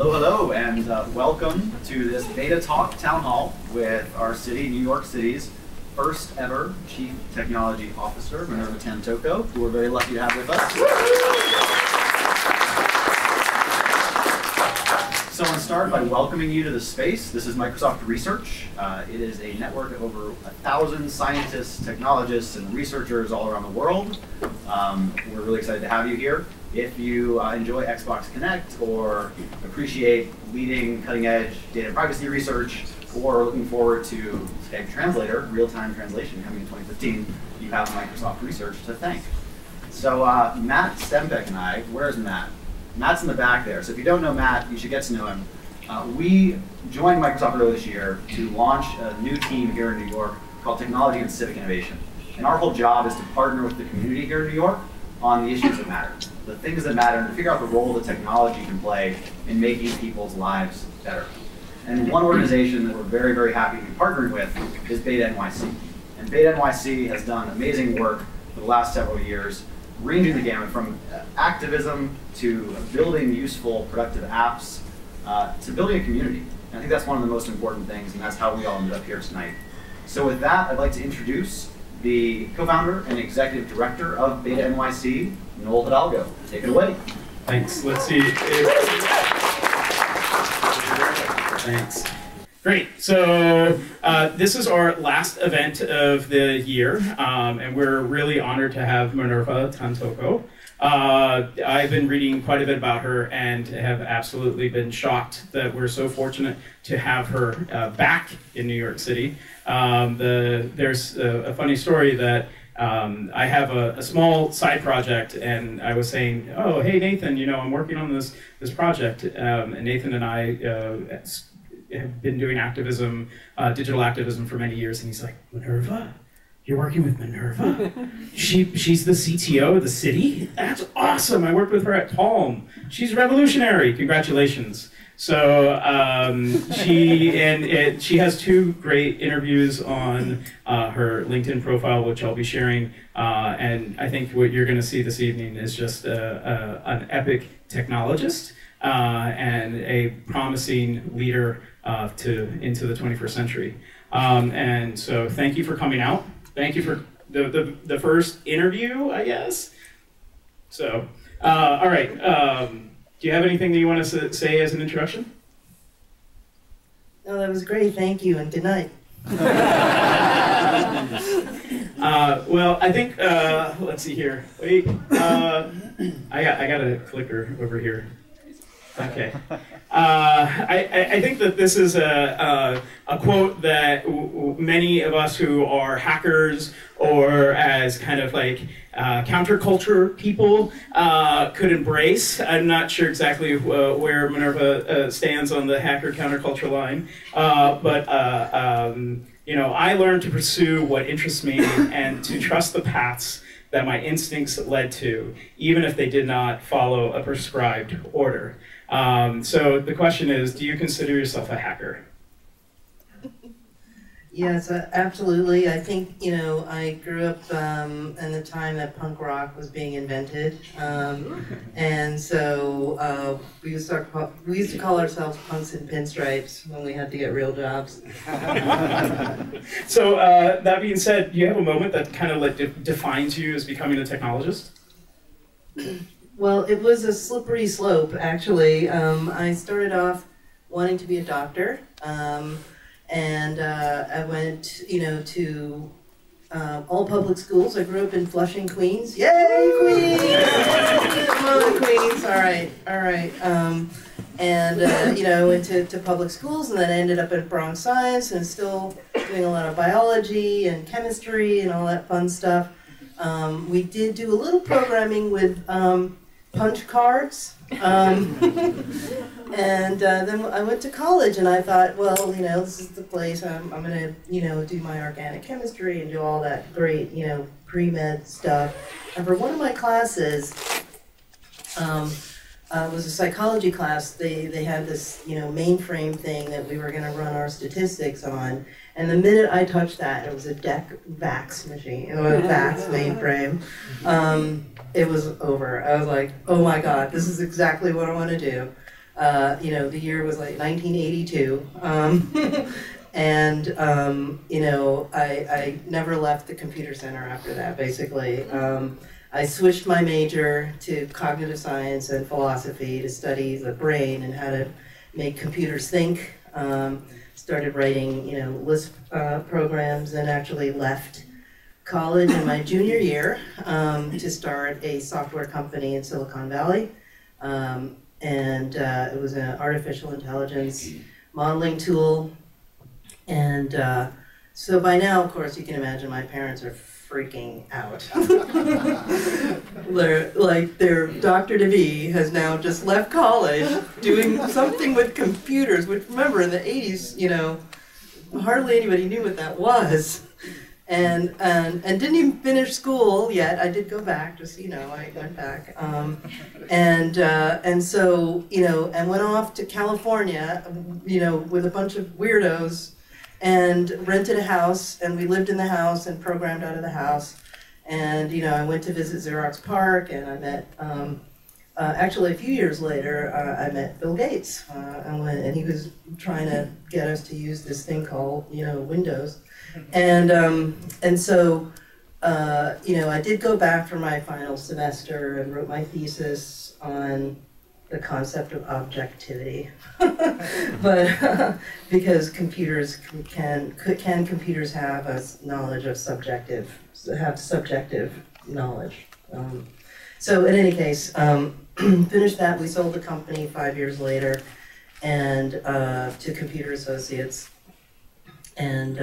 Hello, hello, and welcome to this BetaTalk town hall with our city, New York City's first ever Chief Technology Officer, Minerva Tantoco, who we're very lucky to have with us. So I want to start by welcoming you to the space. This is Microsoft Research. It is a network of over 1,000 scientists, technologists, and researchers all around the world. We're really excited to have you here. If you enjoy Xbox Connect or appreciate leading cutting-edge data privacy research or looking forward to Skype Translator, real-time translation coming in 2015, you have Microsoft Research to thank. So Matt Stembeck and I, where's Matt? Matt's in the back there. So if you don't know Matt, you should get to know him. We joined Microsoft earlier this year to launch a new team here in New York called Technology and Civic Innovation. And our whole job is to partner with the community here in New York on the issues that matter, the things that matter, and to figure out the role that technology can play in making people's lives better. And one organization that we're very, very happy to be partnering with is BetaNYC. And BetaNYC has done amazing work for the last several years, ranging the gamut from activism to building useful, productive apps, to building a community. And I think that's one of the most important things, and that's how we all ended up here tonight. So with that, I'd like to introduce the co-founder and executive director of BetaNYC, Noel Hidalgo. Take it away. Thanks. Let's see. Thanks. Great. So this is our last event of the year, and we're really honored to have Minerva Tantoco. I've been reading quite a bit about her and have absolutely been shocked that we're so fortunate to have her back in New York City. There's a funny story that I have a small side project, and I was saying, oh, hey, Nathan, I'm working on this project. And Nathan and I have been doing activism, digital activism for many years, and he's like, Minerva? You're working with Minerva? She's the CTO of the city? That's awesome. I worked with her at Palm. She's revolutionary. Congratulations. So she has 2 great interviews on her LinkedIn profile, which I'll be sharing. And I think what you're going to see this evening is just an epic technologist and a promising leader into the 21st century. And so thank you for coming out. Thank you for the first interview, I guess. So, all right. Do you have anything that you want to say as an introduction? No, that was great. Thank you, and good night. Well, I think, let's see here. Wait, I got a clicker over here. Okay. I think that this is a quote that many of us who are hackers or as kind of like counterculture people could embrace. I'm not sure exactly where Minerva stands on the hacker counterculture line, but I learned to pursue what interests me and to trust the paths that my instincts led to, even if they did not follow a prescribed order. So the question is, do you consider yourself a hacker? Yes, absolutely. I think, I grew up in the time that punk rock was being invented. And so we used to call ourselves punks in pinstripes when we had to get real jobs. So that being said, do you have a moment that kind of like defines you as becoming a technologist? Well, it was a slippery slope, actually. I started off wanting to be a doctor, and I went, to all public schools. I grew up in Flushing, Queens. Yay, Queens! Come on, Queens! All right. I went to public schools, and then I ended up at Bronx Science, and still doing a lot of biology and chemistry and all that fun stuff. We did do a little programming with punch cards, and then I went to college, and I thought, well, this is the place I'm going to, do my organic chemistry and do all that great, pre-med stuff. And for one of my classes, was a psychology class. They had this, mainframe thing that we were going to run our statistics on. And the minute I touched that, it was a VAX machine, a VAX mainframe. It was over. I was like, oh my God, this is exactly what I want to do. You know, the year was like 1982. And, you know, I never left the computer center after that, basically. I switched my major to cognitive science and philosophy to study the brain and how to make computers think. Started writing, you know, Lisp programs, and actually left college in my junior year to start a software company in Silicon Valley. It was an artificial intelligence modeling tool. And so by now, of course, you can imagine my parents are freaking out. They're like, their doctor-to-be has now just left college doing something with computers, which, remember, in the 80s, you know, hardly anybody knew what that was. And didn't even finish school yet. I did go back, just, you know, I went back. And so, you know, and went off to California, you know, with a bunch of weirdos, and rented a house, and we lived in the house and programmed out of the house. And, you know, I went to visit Xerox PARC, and I met, actually a few years later, I met Bill Gates. And he was trying to get us to use this thing called, you know, Windows. And so, you know, I did go back for my final semester and wrote my thesis on the concept of objectivity. But because computers can computers have a knowledge of subjective knowledge. So in any case, finished that. We sold the company 5 years later, and to Computer Associates, and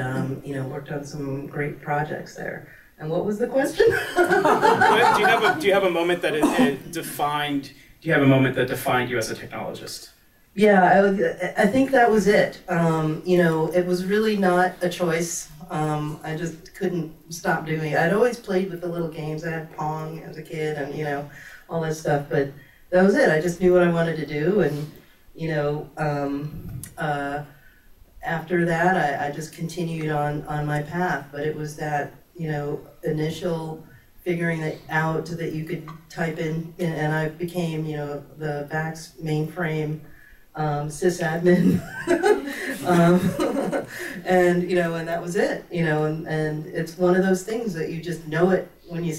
you know, worked on some great projects there. And what was the question? Do you have a moment that it defined? Do you have a moment that defined you as a technologist? Yeah, I think that was it. You know, it was really not a choice. I just couldn't stop doing it. I'd always played with the little games. I had Pong as a kid, and, you know, all that stuff. But that was it. I just knew what I wanted to do, and, you know, after that, I just continued on my path. But it was that, you know, initial figuring it out so that you could type in, and I became, you know, the VAX mainframe sysadmin, and, you know, and that was it, you know, and it's one of those things that you just know it when you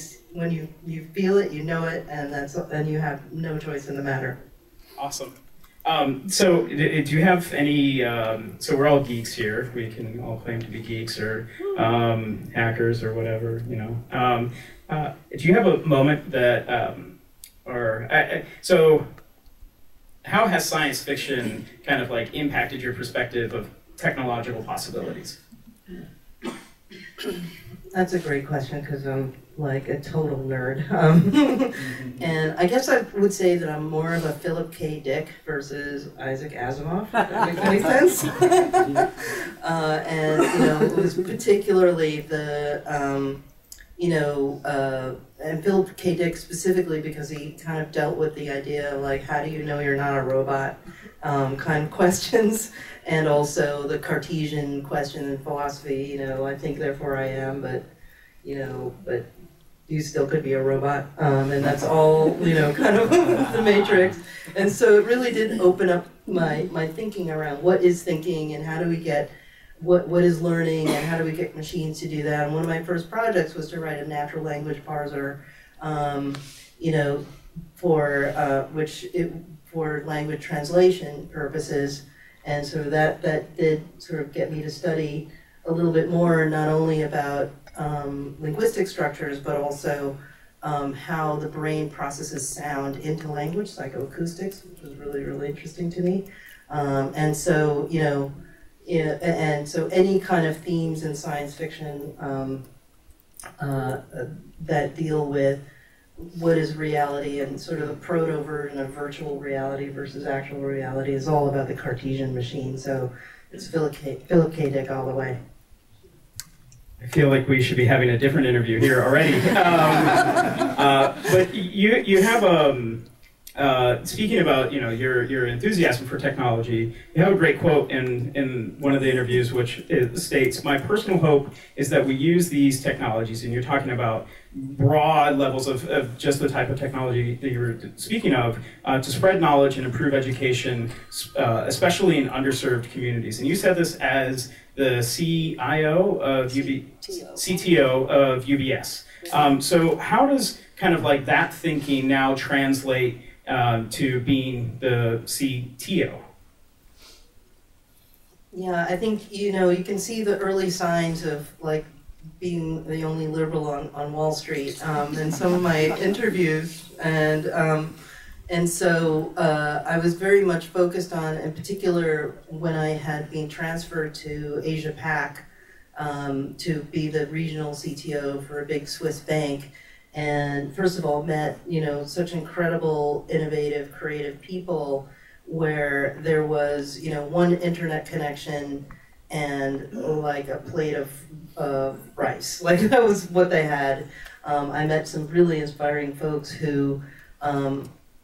feel it, you know it, and you have no choice in the matter. Awesome. So do you have any, so we're all geeks here, we can all claim to be geeks or hackers or whatever, you know. Do you have a moment that, so how has science fiction kind of like impacted your perspective of technological possibilities? That's a great question, because I'm like a total nerd. And I guess I would say that I'm more of a Philip K. Dick versus Isaac Asimov, if that makes any sense. And, you know, it was particularly the, you know, and Philip K. Dick specifically because he kind of dealt with the idea of, like, how do you know you're not a robot kind of questions, and also the Cartesian question in philosophy, you know, I think therefore I am, but, you know, but you still could be a robot, and that's all, you know, kind of the matrix. And so it really did open up my thinking around what is thinking, and how do we get, what is learning, and how do we get machines to do that. And one of my first projects was to write a natural language parser, you know, for for language translation purposes. And so that did sort of get me to study a little bit more, not only about linguistic structures, but also how the brain processes sound into language, psychoacoustics, which was really, really interesting to me. And so, you know, and so any kind of themes in science fiction that deal with what is reality and sort of the proto-version of virtual reality versus actual reality is all about the Cartesian machine. So it's Philip K. Dick all the way. I feel like we should be having a different interview here already. But you have speaking about your enthusiasm for technology, you have a great quote in one of the interviews which states, "My personal hope is that we use these technologies," and you're talking about broad levels of just the type of technology that you were speaking of, to spread knowledge and improve education, especially in underserved communities. And you said this as the CIO of CTO of UBS. So how does kind of like that thinking now translate to being the CTO? Yeah, I think, you can see the early signs of like being the only liberal on Wall Street in some of my interviews, and so I was very much focused on, in particular, when I had been transferred to Asia Pac to be the regional CTO for a big Swiss bank. And first of all, met such incredible, innovative, creative people, where there was one internet connection and like a plate of rice. Like that was what they had. I met some really inspiring folks who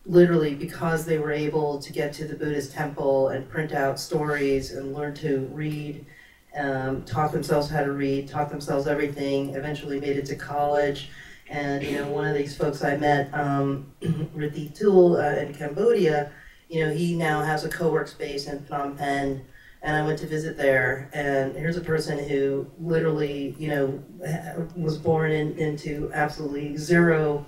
literally, because they were able to get to the Buddhist temple and print out stories and learn to read, taught themselves how to read, taught themselves everything, eventually made it to college. And one of these folks I met, Rithi Tool in Cambodia, he now has a co-work space in Phnom Penh, and I went to visit there. And here's a person who literally, was born into absolutely zero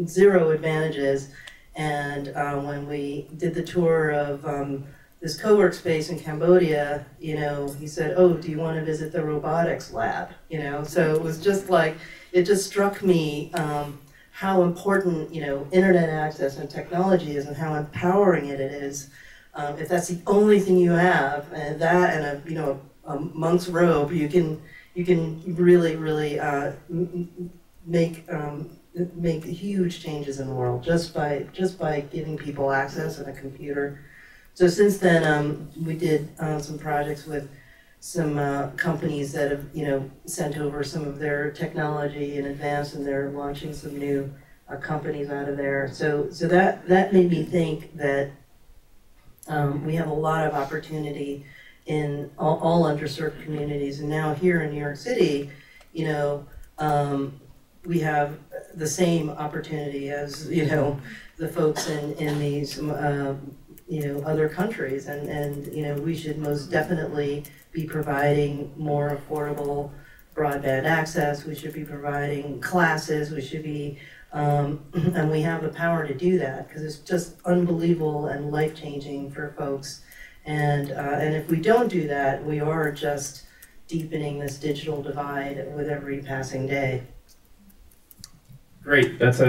advantages. And when we did the tour of this co-work space in Cambodia, he said, "Oh, do you want to visit the robotics lab?" So it was just like, it just struck me how important, internet access and technology is, and how empowering it is. If that's the only thing you have, and that and a monk's robe, you can really make huge changes in the world just by giving people access and a computer. So since then, we did some projects with some companies that have, sent over some of their technology in advance, and they're launching some new companies out of there. So that made me think that we have a lot of opportunity in all underserved communities. And now here in New York City, we have the same opportunity as, the folks in these other countries, and we should most definitely be providing more affordable broadband access. We should be providing classes. We should be, and we have the power to do that, because it's just unbelievable and life-changing for folks. And if we don't do that, we are just deepening this digital divide with every passing day. Great, that's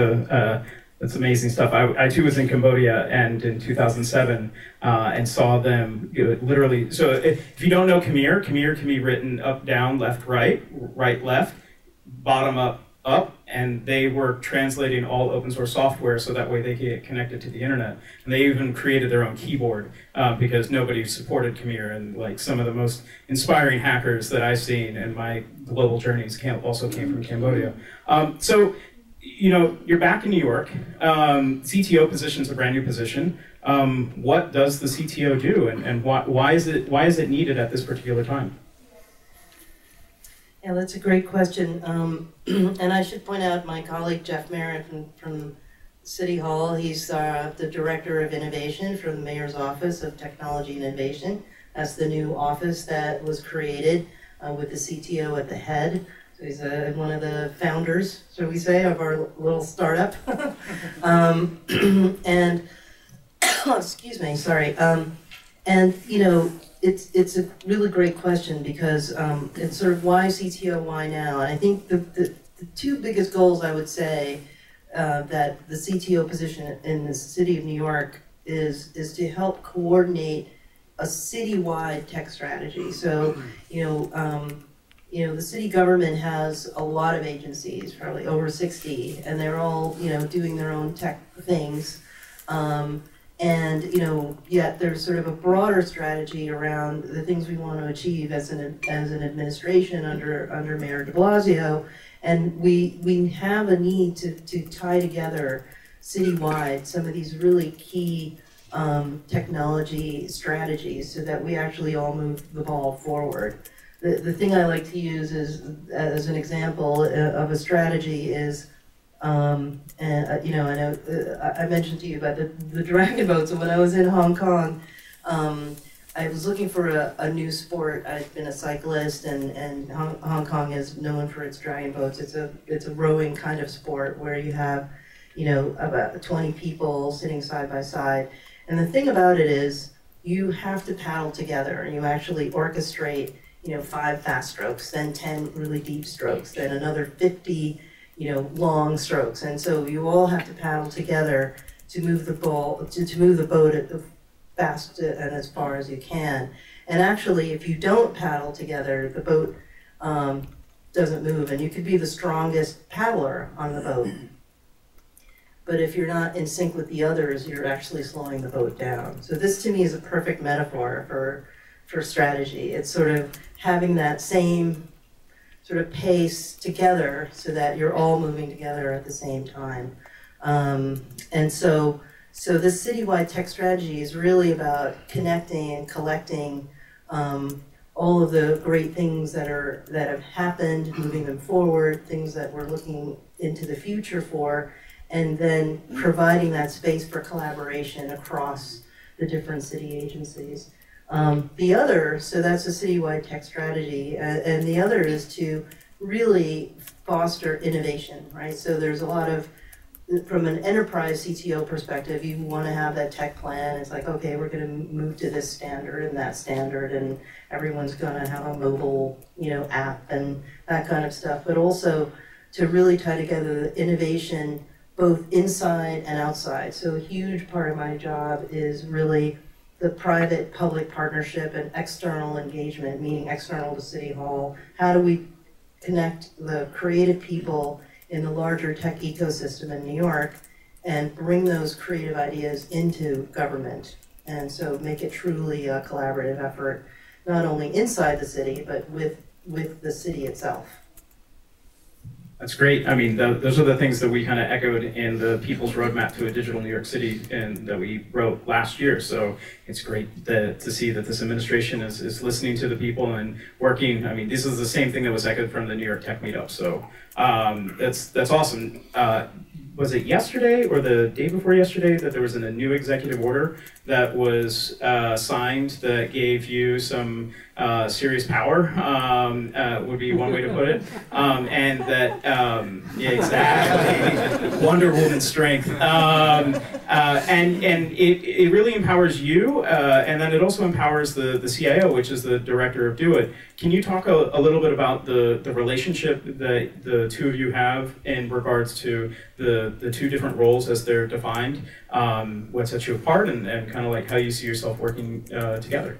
amazing stuff. I too was in Cambodia, and in 2007, and saw them literally. So if you don't know Khmer can be written up, down, left, right, right, left, bottom up, up, and they were translating all open source software so that way they could get connected to the internet. And they even created their own keyboard because nobody supported Khmer. And like some of the most inspiring hackers that I've seen in my global journeys also came from Cambodia. So, you're back in New York. CTO position is a brand new position. What does the CTO do, and why is it needed at this particular time? Yeah, that's a great question. And I should point out my colleague Jeff Merritt from City Hall. He's the Director of Innovation for the Mayor's Office of Technology and Innovation. That's the new office that was created with the CTO at the head. So he's one of the founders, shall we say, of our little startup. And excuse me, sorry. And it's a really great question, because it's sort of why CTO, why now? And I think the two biggest goals, I would say, that the CTO position in the city of New York is to help coordinate a citywide tech strategy. So, the city government has a lot of agencies, probably over 60, and they're all, doing their own tech things. And yet there's sort of a broader strategy around the things we want to achieve as an administration under Mayor de Blasio, and we have a need to tie together citywide some of these really key technology strategies so that we actually all move the ball forward. The thing I like to use is, as an example of a strategy is, and you know, I know I mentioned to you about the dragon boat. So when I was in Hong Kong, I was looking for a new sport. I'd been a cyclist, and Hong Kong is known for its dragon boats. It's a rowing kind of sport where you have, you know, about 20 people sitting side by side. And the thing about it is, you have to paddle together, and you actually orchestrate, you know, 5 fast strokes, then 10 really deep strokes, then another 50, you know, long strokes. And so you all have to paddle together to move the ball, to move the boat at the fast and as far as you can. And actually, if you don't paddle together, the boat doesn't move, and you could be the strongest paddler on the boat. But if you're not in sync with the others, you're actually slowing the boat down. So this, to me, is a perfect metaphor for strategy. It's sort of having that same sort of pace together so that you're all moving together at the same time. And so this citywide tech strategy is really about connecting and collecting all of the great things that have happened, moving them forward, things that we're looking into the future for, and then providing that space for collaboration across the different city agencies. The other, so that's a citywide tech strategy, and the other is to really foster innovation, right? So there's a lot of, from an enterprise CTO perspective, you want to have that tech plan. It's like, okay, we're going to move to this standard and that standard, and everyone's going to have a mobile, you know, app and that kind of stuff. But also to really tie together the innovation both inside and outside. So a huge part of my job is really the private-public partnership and external engagement, meaning external to City Hall. How do we connect the creative people in the larger tech ecosystem in New York and bring those creative ideas into government? And so make it truly a collaborative effort, not only inside the city, but with the city itself. That's great. I mean, those are the things that we kind of echoed in the People's Roadmap to a Digital New York City and that we wrote last year. So it's great to see that this administration is listening to the people and working. I mean, this is the same thing that was echoed from the New York Tech Meetup. So that's awesome. Was it yesterday or the day before yesterday that there was a new executive order that was signed that gave you some serious power, would be one way to put it, and that, yeah, exactly, Wonder Woman strength, and it really empowers you, and then it also empowers the CIO, which is the director of Do It. Can you talk a little bit about the relationship that the two of you have in regards to the two different roles as they're defined, what sets you apart, and kind of like how you see yourself working together?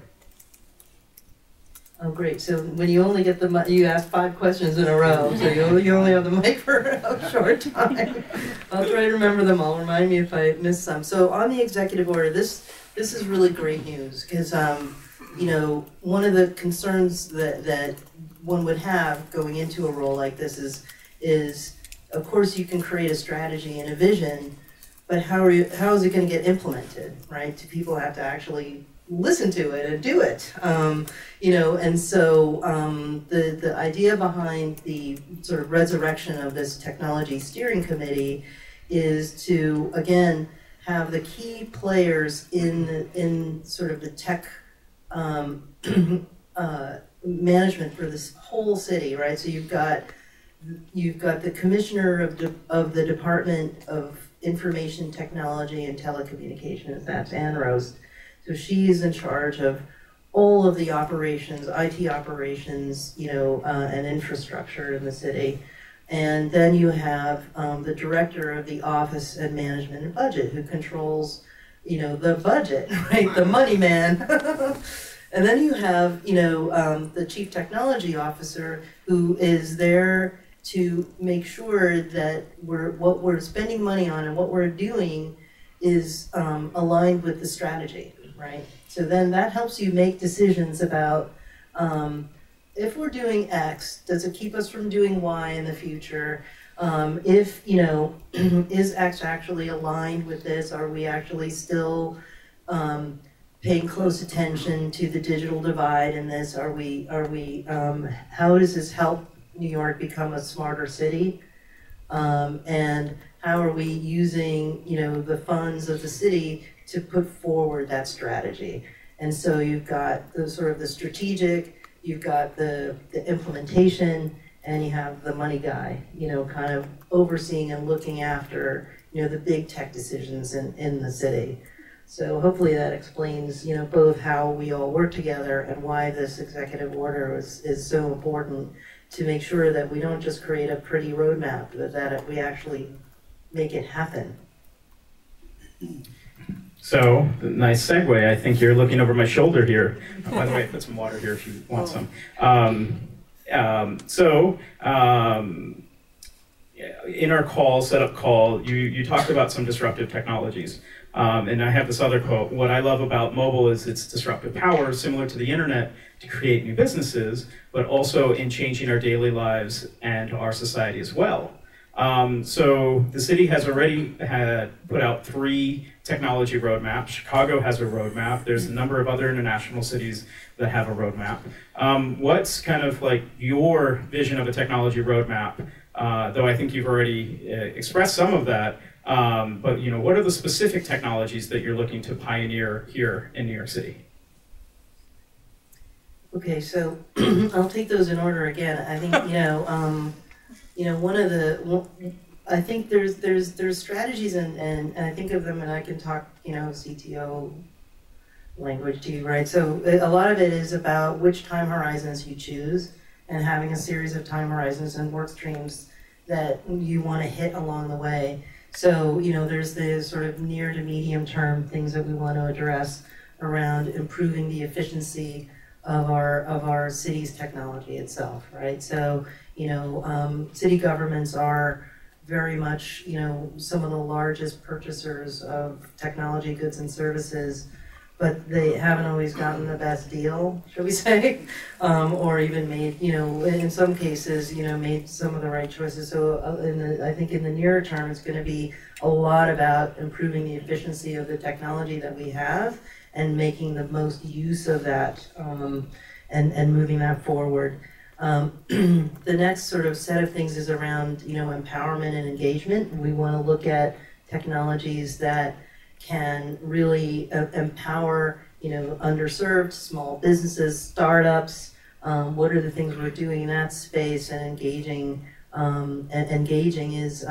Oh, great. So when you only get you ask 5 questions in a row, so you only have the mic for a short time. I'll try to remember them all. Remind me if I miss some. So on the executive order, this is really great news because, you know, one of the concerns that one would have going into a role like this is of course you can create a strategy and a vision, but how is it going to get implemented, right? Do people have to actually listen to it and do it? You know, and so the idea behind the sort of resurrection of this technology steering committee is to, again, have the key players in sort of the tech management for this whole city, right? So you've got the commissioner of the Department of Information Technology and Telecommunications, that's Ann Rose. So she's in charge of all of the operations, IT operations, you know, and infrastructure in the city. And then you have the director of the Office of Management and Budget, who controls, you know, the budget, right? The money man. And then you have, you know, the Chief Technology Officer, who is there to make sure that what we're spending money on and what we're doing is aligned with the strategy, right? So then that helps you make decisions about if we're doing X, does it keep us from doing Y in the future? If, you know, is X actually aligned with this? Are we actually still paying close attention to the digital divide in this? How does this help New York become a smarter city? And how are we using, you know, the funds of the city to put forward that strategy? And so you've got the sort of the strategic, you've got the implementation, and you have the money guy, you know, kind of overseeing and looking after, you know, the big tech decisions in the city. So hopefully that explains, you know, both how we all work together and why this executive order is so important to make sure that we don't just create a pretty roadmap, but that we actually make it happen. So, nice segue. I think you're looking over my shoulder here. By the way, put some water here if you want some. In our call, setup call, you talked about some disruptive technologies. And I have this other quote. What I love about mobile is its disruptive power, similar to the internet, to create new businesses, but also in changing our daily lives and our society as well. So the city has already put out 3 technology roadmaps. Chicago has a roadmap. There's a number of other international cities that have a roadmap. What's kind of like your vision of a technology roadmap? Though I think you've already expressed some of that. But you know, what are the specific technologies that you're looking to pioneer here in New York City? Okay, so I'll take those in order again. I think one of the I think there's strategies and I think of them and I can talk, you know, CTO language to you, right? So a lot of it is about which time horizons you choose and having a series of time horizons and work streams that you want to hit along the way. So, you know, there's the sort of near to medium term things that we want to address around improving the efficiency of our city's technology itself, right? So, you know, city governments are very much, you know, some of the largest purchasers of technology goods and services, but they haven't always gotten the best deal, shall we say, or even made, you know, in some cases, you know, made some of the right choices. So I think in the nearer term, it's going to be a lot about improving the efficiency of the technology that we have and making the most use of that and moving that forward. The next sort of set of things is around, you know, empowerment and engagement. We want to look at technologies that can really empower, you know, underserved small businesses, startups. What are the things we're doing in that space and engaging? Engaging is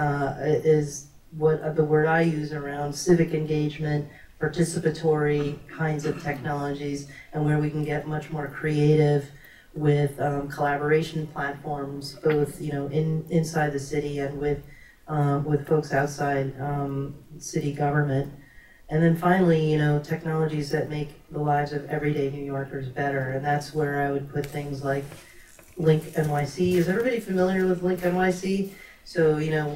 what the word I use around civic engagement, participatory kinds of technologies, and where we can get much more creative with collaboration platforms, both, you know, inside the city and with folks outside city government. And then finally, you know, technologies that make the lives of everyday New Yorkers better, and that's where I would put things like Link NYC. Is everybody familiar with Link NYC? So, you know,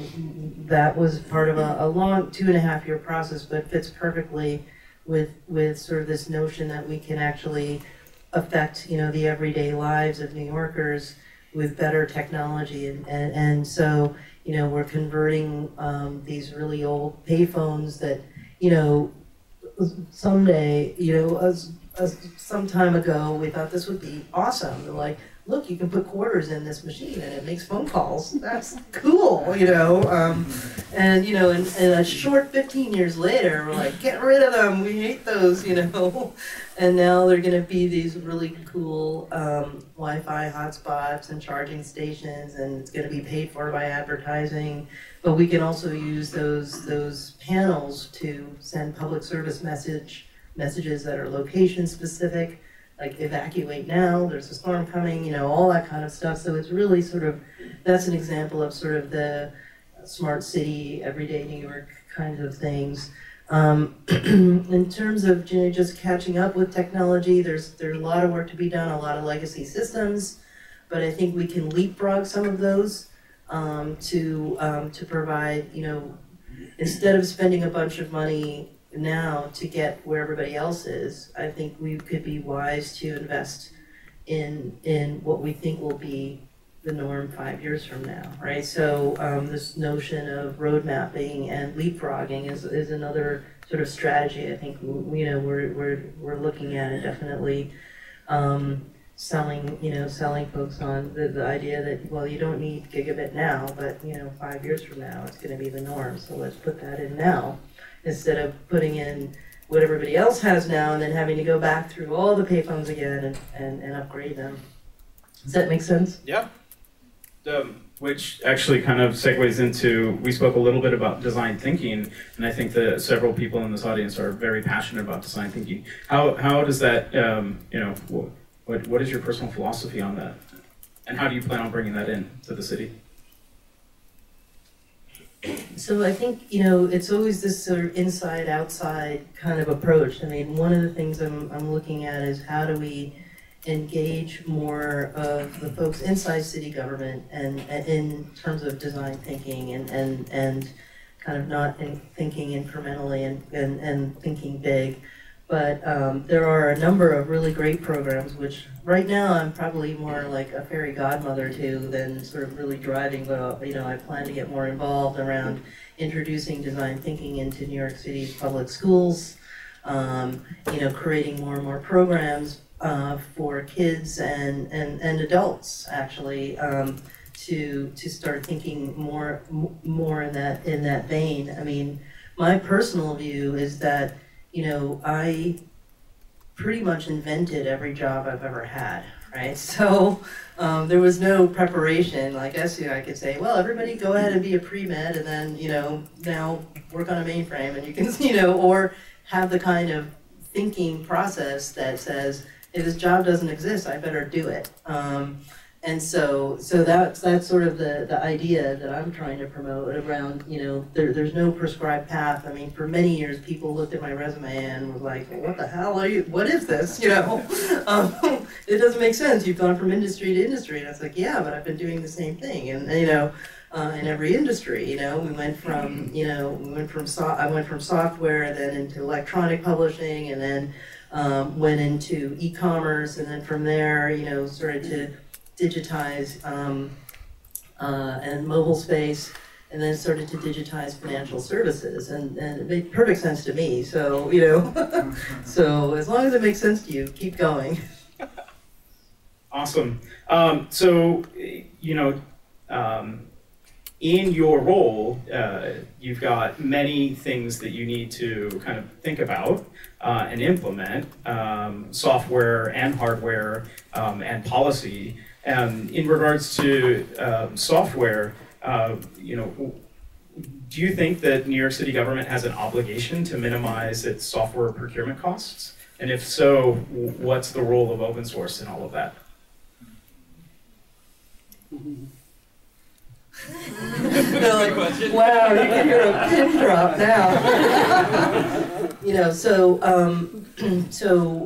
that was part of a long 2.5-year process, but fits perfectly with sort of this notion that we can actually affect, you know, the everyday lives of New Yorkers with better technology. And so, you know, we're converting these really old payphones that, you know, someday, you know, some time ago, we thought this would be awesome. They're like, look, you can put quarters in this machine and it makes phone calls. That's cool, you know. And, you know, and a short 15 years later, we're like, get rid of them. We hate those, you know. And now they're going to be these really cool Wi-Fi hotspots and charging stations, and it's going to be paid for by advertising. But we can also use those panels to send public service messages that are location specific, like evacuate now, there's a storm coming, you know, all that kind of stuff. So it's really sort of, that's an example of sort of the smart city, everyday New York kinds of things. In terms of, you know, just catching up with technology, there's a lot of work to be done, a lot of legacy systems, but I think we can leapfrog some of those to provide, you know, instead of spending a bunch of money now to get where everybody else is, I think we could be wise to invest in what we think will be the norm 5 years from now, right? So this notion of road mapping and leapfrogging is another sort of strategy I think we're looking at, and definitely selling folks on the idea that, well, you don't need gigabit now, but 5 years from now it's going to be the norm. So let's put that in now instead of putting in what everybody else has now and then having to go back through all the payphones again and upgrade them. Does that make sense? Yeah. Which actually kind of segues into, we spoke a little bit about design thinking, and I think that several people in this audience are very passionate about design thinking. How does that, what is your personal philosophy on that? And how do you plan on bringing that in to the city? So I think, it's always this sort of inside-outside kind of approach. I mean, one of the things I'm looking at is how do we engage more of the folks inside city government and in terms of design thinking and kind of not thinking incrementally and thinking big. But there are a number of really great programs, which right now I'm probably more like a fairy godmother to than sort of really driving, but I plan to get more involved around introducing design thinking into New York City's public schools, creating more and more programs for kids and adults actually to start thinking more in that vein. I mean, my personal view is that I pretty much invented every job I've ever had, right? So there was no preparation. Like, I could say, well, everybody go ahead and be a pre-med and then, now work on a mainframe and you can, or have the kind of thinking process that says, if this job doesn't exist, I better do it. And so that's sort of the idea that I'm trying to promote around, there's no prescribed path. I mean, for many years, people looked at my resume and was like, well, what the hell are you, what is this, It doesn't make sense. You've gone from industry to industry. And it's like, yeah, but I've been doing the same thing. And, in every industry, we went from, I went from software, then into electronic publishing, and then went into e-commerce, and then from there, started to digitize and mobile space, and then started to digitize financial services, and it made perfect sense to me. So, so as long as it makes sense to you, keep going. Awesome. In your role, you've got many things that you need to kind of think about and implement, software and hardware and policy. In regards to software, do you think that New York City government has an obligation to minimize its software procurement costs? And if so, what's the role of open source in all of that? Wow, you can hear a pin drop now. So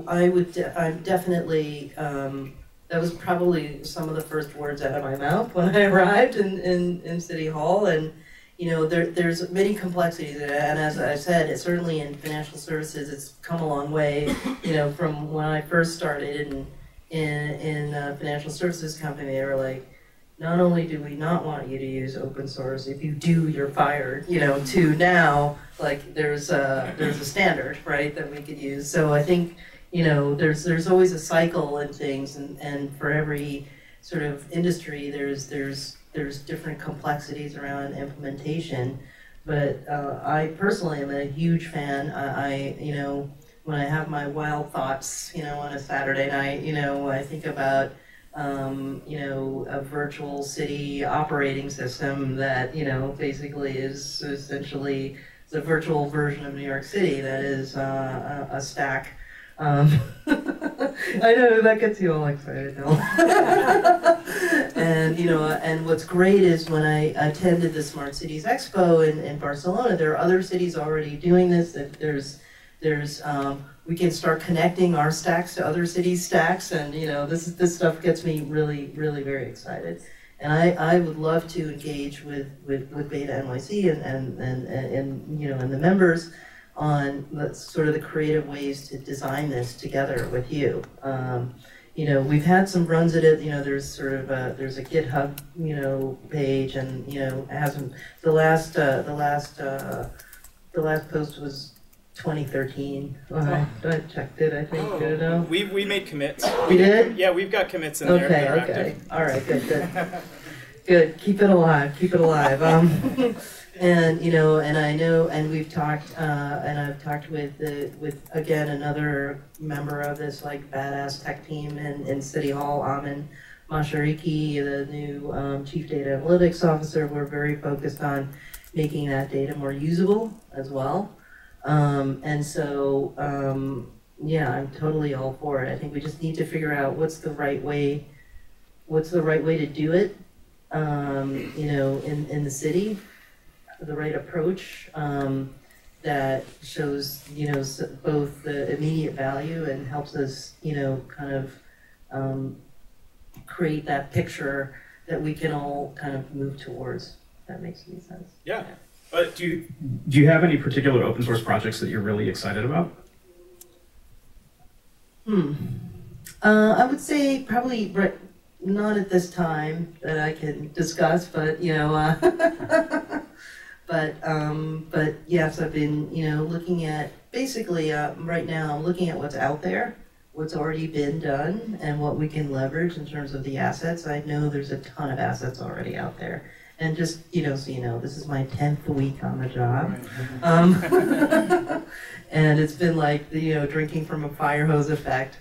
I'm definitely, that was probably some of the first words out of my mouth when I arrived in City Hall. And, there's many complexities. And as I said, it's certainly in financial services, it's come a long way, from when I first started in a financial services company. They were like, not only do we not want you to use open source, if you do, you're fired, to now, like, there's a standard, right, that we could use. So I think, there's always a cycle in things, and for every sort of industry, there's different complexities around implementation. But I personally am a huge fan. When I have my wild thoughts, on a Saturday night, I think about a virtual city operating system that, basically is essentially the virtual version of New York City that is a stack. I know that gets you all excited, no? And what's great is when I attended the Smart Cities Expo in Barcelona, there are other cities already doing this. We can start connecting our stacks to other cities' stacks, and this stuff gets me really, really very excited. And I would love to engage with BetaNYC and the members on sort of the creative ways to design this together with you. we've had some runs at it. There's sort of there's a GitHub, page, and it hasn't. The last post was 2013. I checked it. I think. Did it know? We made commits. We did? Yeah, we've got commits in there. Okay. Active. All right. Good. Good. Keep it alive. And and I know, and we've talked, and I've talked with again another member of this like badass tech team in City Hall, Amin Mashariki, the new Chief Data Analytics Officer. We're very focused on making that data more usable as well. And so, yeah, I'm totally all for it. I think we just need to figure out what's the right way to do it, in the city, the right approach that shows, both the immediate value and helps us, kind of create that picture that we can all kind of move towards. If that makes any sense. Yeah. But do you have any particular open source projects that you're really excited about? I would say probably not at this time that I can discuss, but but yes, I've been looking at basically right now. I'm looking at what's out there, what's already been done, and what we can leverage in terms of the assets. I know there's a ton of assets already out there. And just, so this is my 10th week on the job. And it's been like, drinking from a fire hose effect.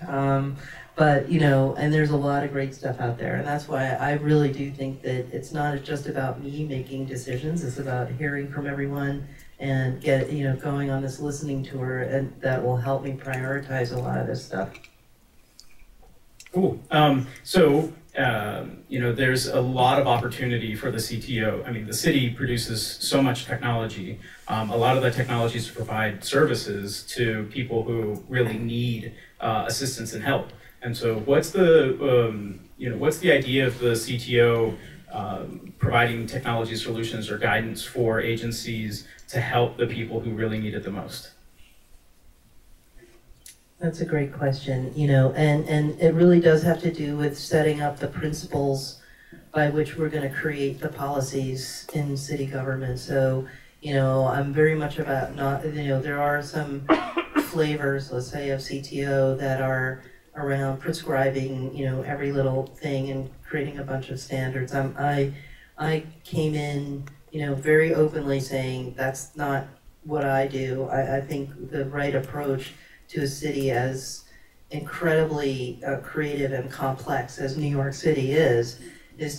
But, and there's a lot of great stuff out there. And that's why I really do think that it's not just about me making decisions. It's about hearing from everyone and going on this listening tour, and that will help me prioritize a lot of this stuff. Cool. There's a lot of opportunity for the CTO. I mean, the city produces so much technology. A lot of that technology is to provide services to people who really need assistance and help. And so, what's the idea of the CTO providing technology solutions or guidance for agencies to help the people who really need it the most? That's a great question, and it really does have to do with setting up the principles by which we're going to create the policies in city government. So, I'm very much about there are some flavors, let's say, of CTO that are around prescribing, every little thing and creating a bunch of standards. I came in, very openly saying that's not what I do. I think the right approach to a city as incredibly creative and complex as New York City is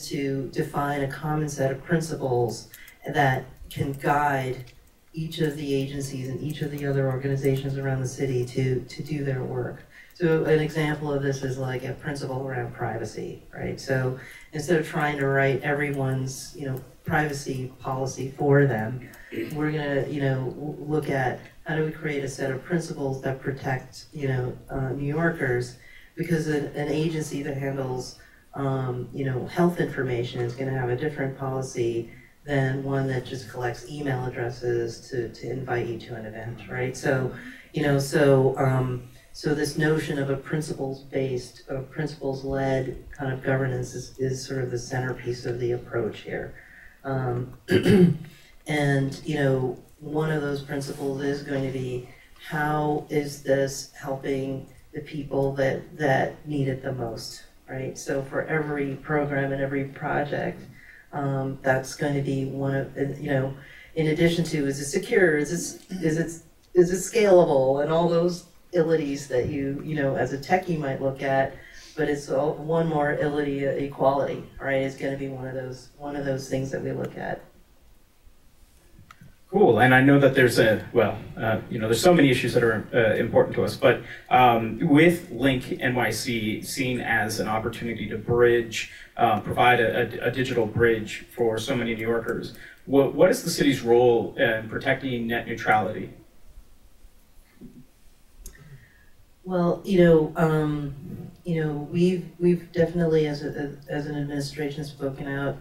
to define a common set of principles that can guide each of the agencies and each of the other organizations around the city to do their work. So an example of this is like a principle around privacy, right? So instead of trying to write everyone's, privacy policy for them, we're gonna, look at how do we create a set of principles that protect, New Yorkers, because an agency that handles, health information is going to have a different policy than one that just collects email addresses to invite you to an event, right? So, so this notion of a principles-based, principles-led kind of governance is sort of the centerpiece of the approach here. And, one of those principles is going to be, how is this helping the people that need it the most, right? So for every program and every project, that's going to be one of, in addition to, is it secure, is it scalable, and all those illities that you as a techie might look at, but it's one more illity, equality, right? Is going to be one of those things that we look at. Cool, and I know that there's there's so many issues that are important to us, but with Link NYC seen as an opportunity to bridge, provide a digital bridge for so many New Yorkers, what is the city's role in protecting net neutrality? Well, we've definitely, as an administration, spoken out.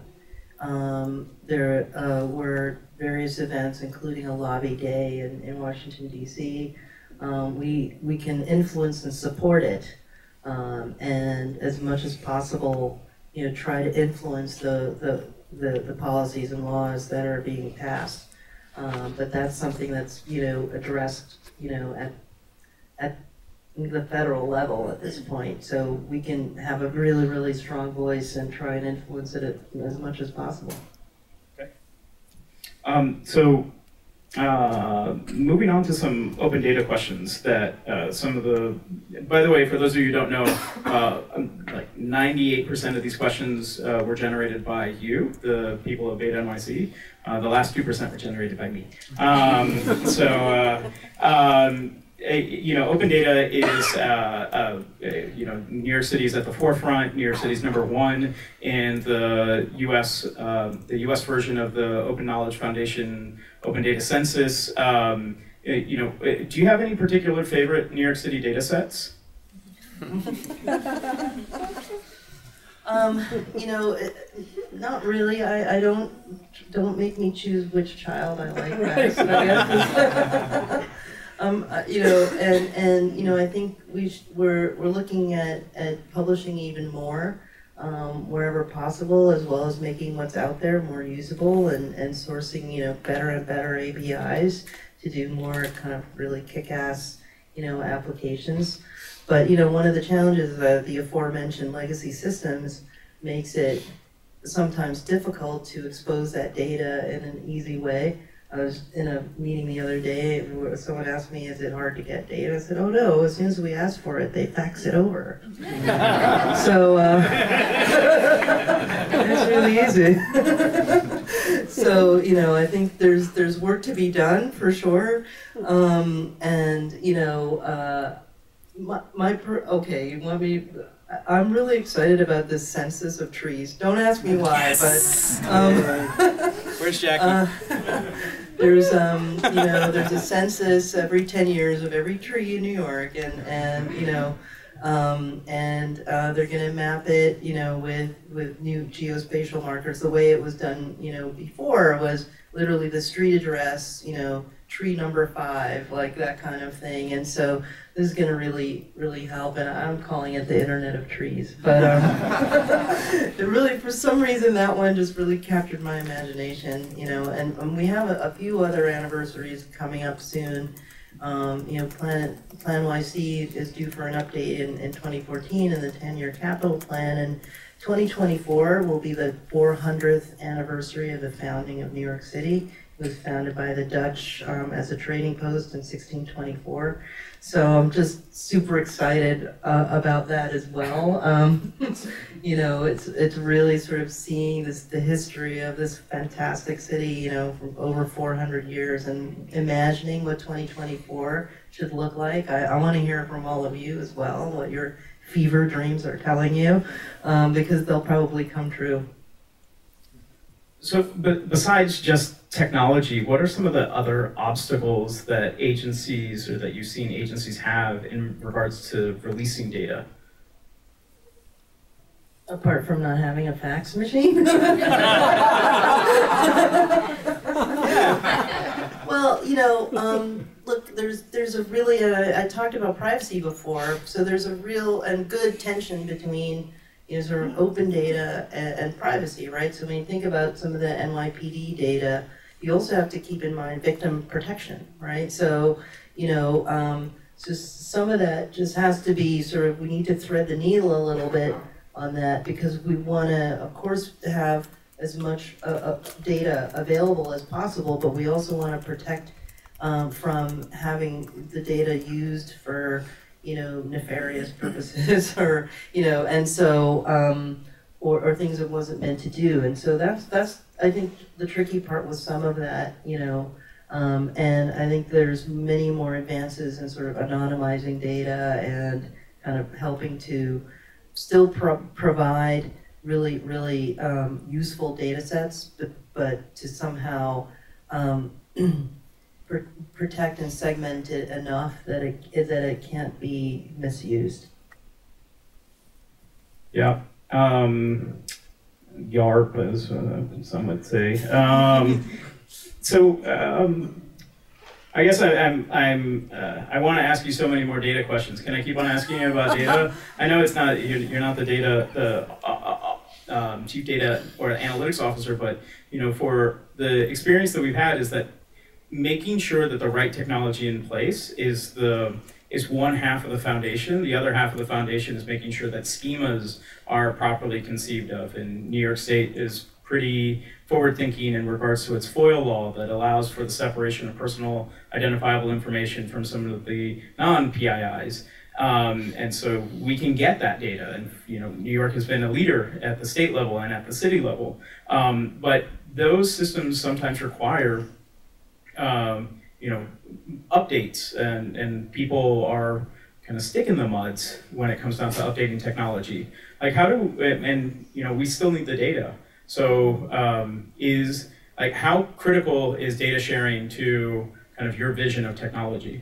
There were various events, including a lobby day in Washington, D.C. We can influence and support it, and as much as possible, try to influence the policies and laws that are being passed. But that's something that's addressed at the federal level at this point, so we can have a really, really strong voice and try and influence it as much as possible. Okay. Moving on to some open data questions that some of the, by the way, for those of you who don't know, like 98% of these questions were generated by you, the people of BetaNYC. The last 2% were generated by me. Open data is, New York City is at the forefront. New York City is #1 in the U.S. Version of the Open Knowledge Foundation Open Data Census. Do you have any particular favorite New York City data sets? Not really. I don't make me choose which child I like best, I guess. I think we're looking at publishing even more wherever possible, as well as making what's out there more usable and sourcing better and better APIs to do more kind of really kick-ass applications. But one of the challenges of the aforementioned legacy systems makes it sometimes difficult to expose that data in an easy way. I was in a meeting the other day where someone asked me, is it hard to get data? I said, oh no, as soon as we ask for it, they fax it over. So it's really easy. So, I think there's work to be done for sure. Okay, you want me, I'm really excited about this census of trees. Don't ask me why, but where's Jackie? There's there's a census every 10 years of every tree in New York, and they're going to map it, with new geospatial markers. The way it was done, before was literally the street address, tree number 5, like that kind of thing. And so this is going to really, really help. And I'm calling it the Internet of Trees. But it really, for some reason, that one just really captured my imagination. And we have a few other anniversaries coming up soon. BetaNYC is due for an update in 2014 in the 10-year capital plan. And 2024 will be the 400th anniversary of the founding of New York City. It was founded by the Dutch as a trading post in 1624. So I'm just super excited about that as well. It's really sort of seeing the history of this fantastic city, for over 400 years, and imagining what 2024 should look like. I want to hear from all of you as well, what your fever dreams are telling you, because they'll probably come true. So, but besides just technology, what are some of the other obstacles that agencies, or that you've seen agencies have in regards to releasing data? Apart from not having a fax machine? Well, look, there's a really, I talked about privacy before, so there's a real and good tension between sort of open data and privacy, right? So when you think about some of the NYPD data, you also have to keep in mind victim protection, right? So, so some of that just has to be sort of, we need to thread the needle a little bit on that, because we want to, of course, have as much data available as possible, but we also want to protect from having the data used for nefarious purposes, or and so or things it wasn't meant to do. And so that's I think the tricky part with some of that, and I think there's many more advances in sort of anonymizing data and kind of helping to still provide really, really useful data sets, but to somehow protect and segment it enough that it can't be misused. Yeah. YARP, as some would say. I guess I want to ask you so many more data questions. Can I keep on asking you about data? I know it's not you're not the chief data or analytics officer, but for the experience that we've had is that making sure that the right technology in place is one half of the foundation. The other half of the foundation is making sure that schemas are properly conceived of. And New York State is pretty forward-thinking in regards to its FOIL law that allows for the separation of personal identifiable information from some of the non-PIIs. And so we can get that data. And New York has been a leader at the state level and at the city level. But those systems sometimes require updates, and people are kind of stick in the muds when it comes down to updating technology. Like we still need the data. So how critical is data sharing to kind of your vision of technology?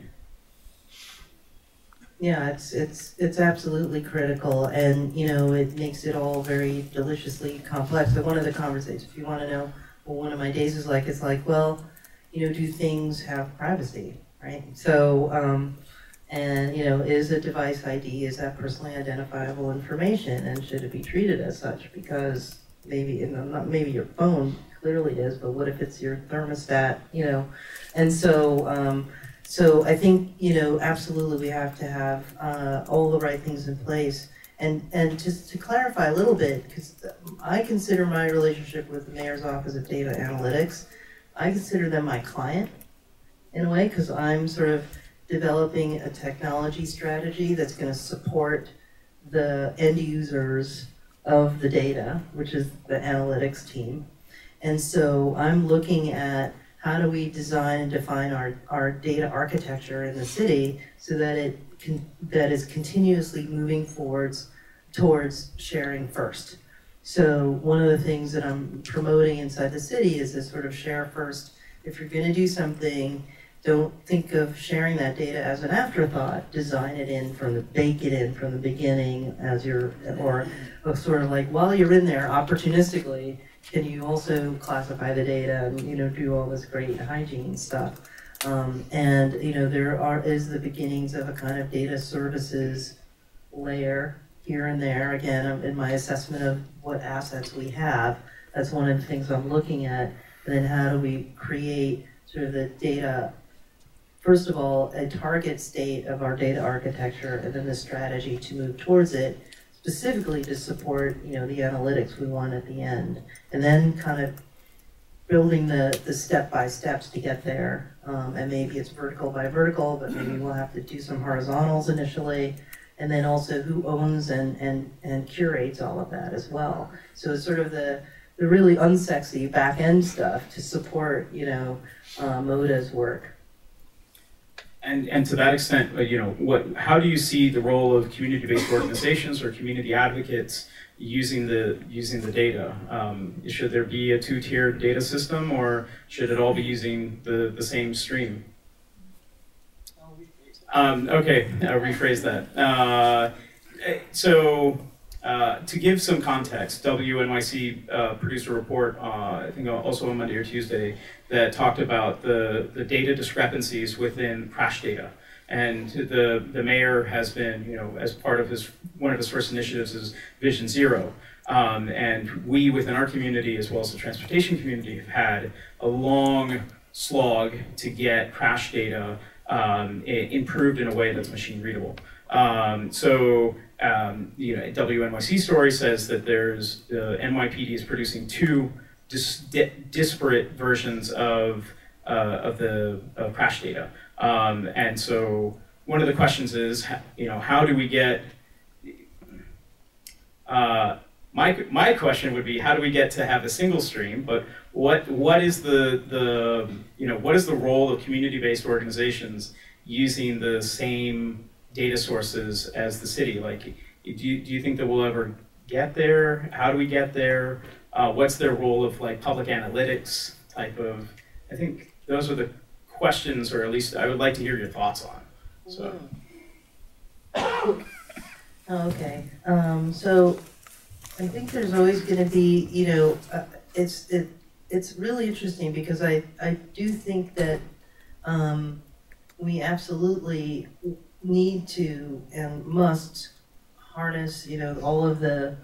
Yeah, it's absolutely critical, and it makes it all very deliciously complex. But one of the conversations, if you want to know what one of my days is like, it's like, well, do things have privacy, right? So, is a device ID, is that personally identifiable information, and should it be treated as such? Because maybe, maybe your phone clearly is, but what if it's your thermostat, And so, so I think, absolutely we have to have all the right things in place. And just to clarify a little bit, because I consider my relationship with the Mayor's Office of Data Analytics, I consider them my client in a way, because I'm sort of developing a technology strategy that's going to support the end users of the data, which is the analytics team. And so I'm looking at how do we design and define our data architecture in the city so that that is continuously moving towards sharing first. So one of the things that I'm promoting inside the city is this sort of share first. If you're going to do something, don't think of sharing that data as an afterthought. Design it in bake it in from the beginning or sort of like while you're in there opportunistically, can you also classify the data and do all this great hygiene stuff. And there is the beginnings of a kind of data services layer here and there. Again, in my assessment of what assets we have, that's one of the things I'm looking at. And then how do we create sort of the data, first of all, a target state of our data architecture, and then the strategy to move towards it, specifically to support the analytics we want at the end. And then kind of building the step-by-steps to get there. And maybe it's vertical by vertical, but maybe we'll have to do some horizontals initially. And then also who owns and curates all of that as well. So it's sort of the really unsexy back-end stuff to support, MODA's work. And to that extent, how do you see the role of community-based organizations or community advocates using the data? Should there be a two-tiered data system, or should it all be using the same stream? Okay, I'll rephrase that. To give some context, BetaNYC produced a report, I think also on Monday or Tuesday, that talked about the data discrepancies within crash data. And the mayor has been, as part of one of his first initiatives is Vision Zero. And we within our community, as well as the transportation community, have had a long slog to get crash data improved in a way that's machine readable. BetaNYC story says that there's NYPD is producing two disparate versions of the crash data, and so one of the questions is, how do we get? My question would be, how do we get to have a single stream? But what is the what is the role of community-based organizations using the same data sources as the city? Like, do you think that we'll ever get there? How do we get there? What's their role of public analytics type of? I think those are the questions, or at least I would like to hear your thoughts on. So. Okay. So I think there's always going to be, it's really interesting because I do think that we absolutely need to and must harness, all of the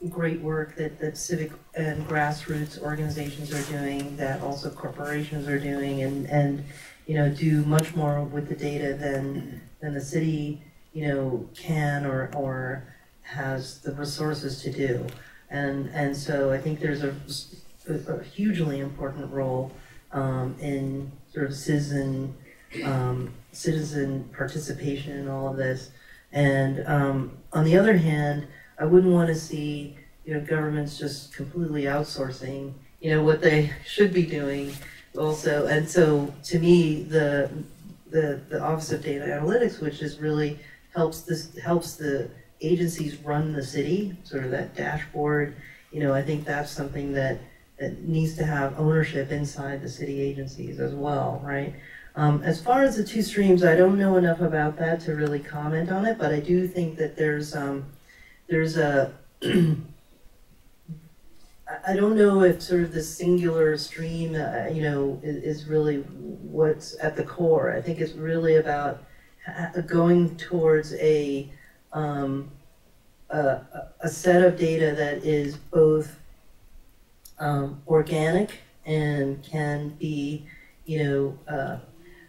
great work that civic and grassroots organizations are doing, that also corporations are doing, and do much more with the data than the city can or has the resources to do. And so I think there's a hugely important role in sort of citizen participation in all of this. And on the other hand, I wouldn't want to see governments just completely outsourcing what they should be doing also. And so to me, the Office of Data Analytics, which is really helps the agencies run the city, sort of that dashboard, I think that's something that needs to have ownership inside the city agencies as well, right? As far as the two streams, I don't know enough about that to really comment on it, but I do think that there's a I don't know if sort of the singular stream, is really what's at the core. I think it's really about going towards a set of data that is both organic and can be,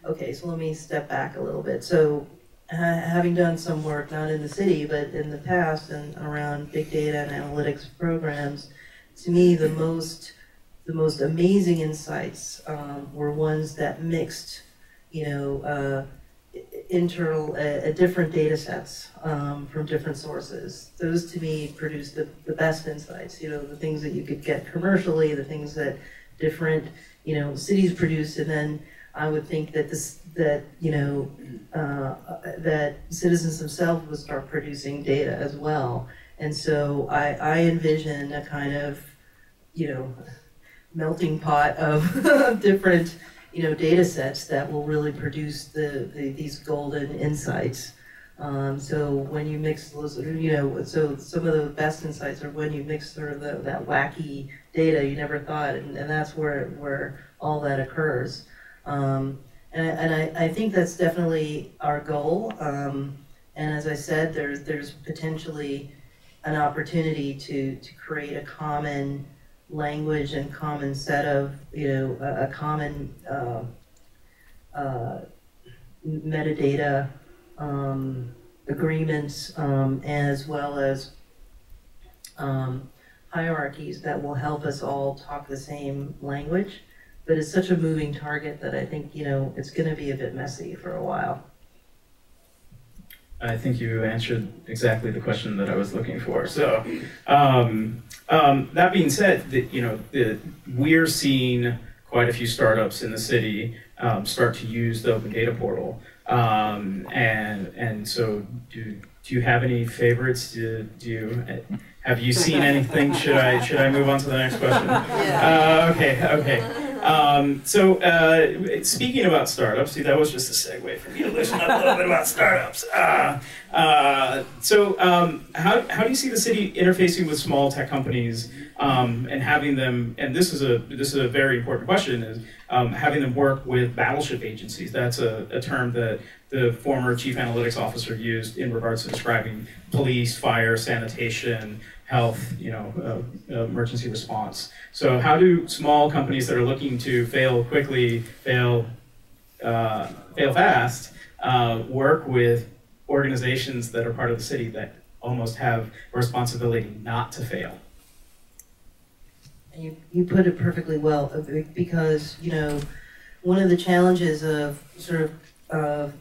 okay, so let me step back a little bit. So having done some work, not in the city, but in the past and around big data and analytics programs, to me, the most amazing insights were ones that mixed, different data sets from different sources. Those, to me, produced the best insights. The things that you could get commercially, the things that different, cities produce, and then I would think that that citizens themselves would start producing data as well. And so I envision a kind of, melting pot of different, data sets that will really produce these golden insights. So when you mix those, so some of the best insights are when you mix sort of that wacky data you never thought, and that's where all that occurs. And I think that's definitely our goal. And as I said, there's potentially an opportunity to create a common language and common set of, a common metadata agreements, as well as hierarchies that will help us all talk the same language. But it's such a moving target that I think, it's going to be a bit messy for a while. I think you answered exactly the question that I was looking for. So, that being said, we're seeing quite a few startups in the city start to use the Open Data Portal, and so do you have any favorites? Have you seen anything? Should I move on to the next question? Yeah. Okay. Speaking about startups, see, that was just a segue for me to listen up a little bit about startups. How do you see the city interfacing with small tech companies and having them? And this is a very important question: is having them work with battleship agencies. That's a term that the former chief analytics officer used in regards to describing police, fire, sanitation, health, emergency response. So how do small companies that are looking to fail quickly, fail fast, work with organizations that are part of the city that almost have a responsibility not to fail? You put it perfectly well, because one of the challenges of sort of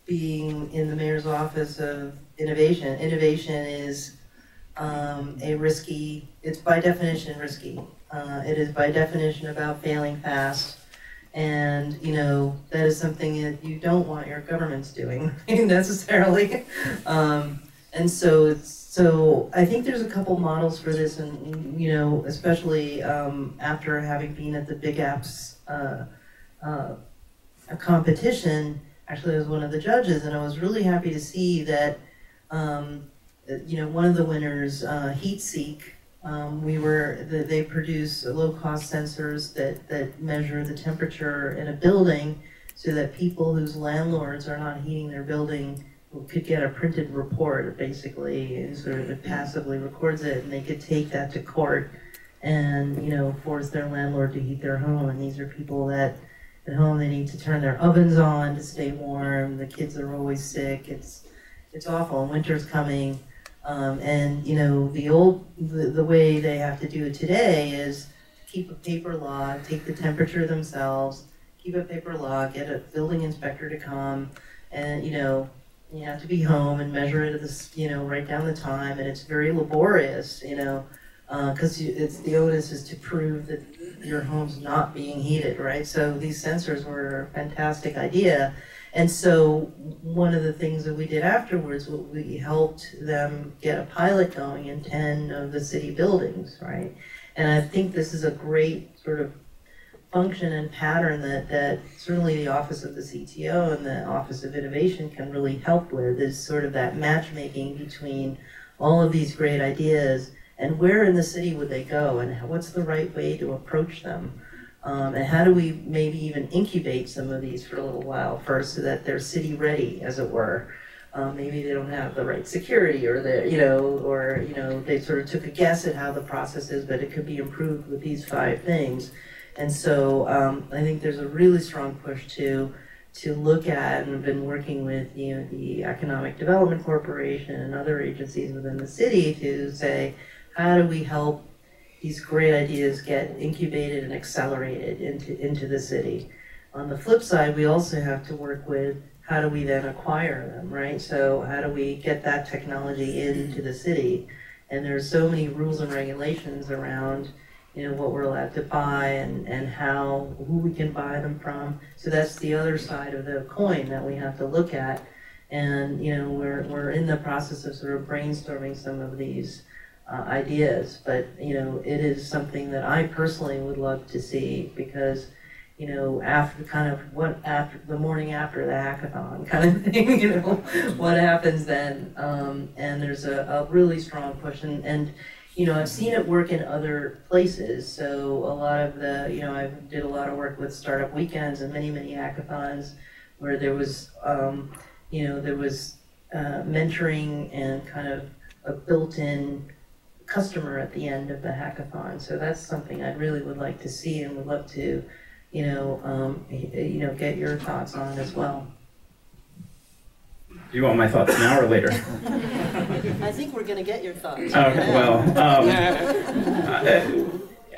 being in the mayor's office of innovation is it's by definition risky. It is by definition about failing fast, and that is something that you don't want your governments doing necessarily. And so I think there's a couple models for this, and especially after having been at the Big Apps competition. Actually, I was one of the judges, and I was really happy to see that one of the winners, HeatSeek, They produce low-cost sensors that measure the temperature in a building so that people whose landlords are not heating their building could get a printed report, basically, and sort of it passively records it, and they could take that to court and, you know, force their landlord to heat their home. And these are people that at home they need to turn their ovens on to stay warm. The kids are always sick. It's awful. And winter's coming. And you know, the way they have to do it today is keep a paper log, take the temperature themselves, keep a paper log, get a building inspector to come, and you know, you have to be home and measure it at this, you know, write down the time, and it's very laborious, you know, because it's the onus is to prove that your home's not being heated, right? So these sensors were a fantastic idea. And so one of the things that we did afterwards, we helped them get a pilot going in 10 of the city buildings, right? And I think this is a great sort of function and pattern that certainly the Office of the CTO and the Office of Innovation can really help with, is sort of that matchmaking between all of these great ideas and where in the city would they go and what's the right way to approach them. And how do we maybe even incubate some of these for a little while first so that they're city ready, as it were. Maybe they don't have the right security or they sort of took a guess at how the process is, but it could be improved with these 5 things. And so I think there's a really strong push to look at, and I've been working with the Economic Development Corporation and other agencies within the city to say, how do we help these great ideas get incubated and accelerated into the city. On the flip side, we also have to work with how do we then acquire them, right? So how do we get that technology into the city? And there's so many rules and regulations around, you know, what we're allowed to buy and who we can buy them from. So that's the other side of the coin that we have to look at. And, you know, we're in the process of sort of brainstorming some of these ideas, but you know, it is something that I personally would love to see, because you know, after the morning after the hackathon kind of thing, you know, what happens then? And there's a really strong push, and you know, I've seen it work in other places. So a lot of I did a lot of work with startup weekends and many hackathons where there was mentoring and kind of a built-in customer at the end of the hackathon. So that's something I really would like to see and would love to, get your thoughts on as well. Do you want my thoughts now or later? I think we're going to get your thoughts. Okay, well,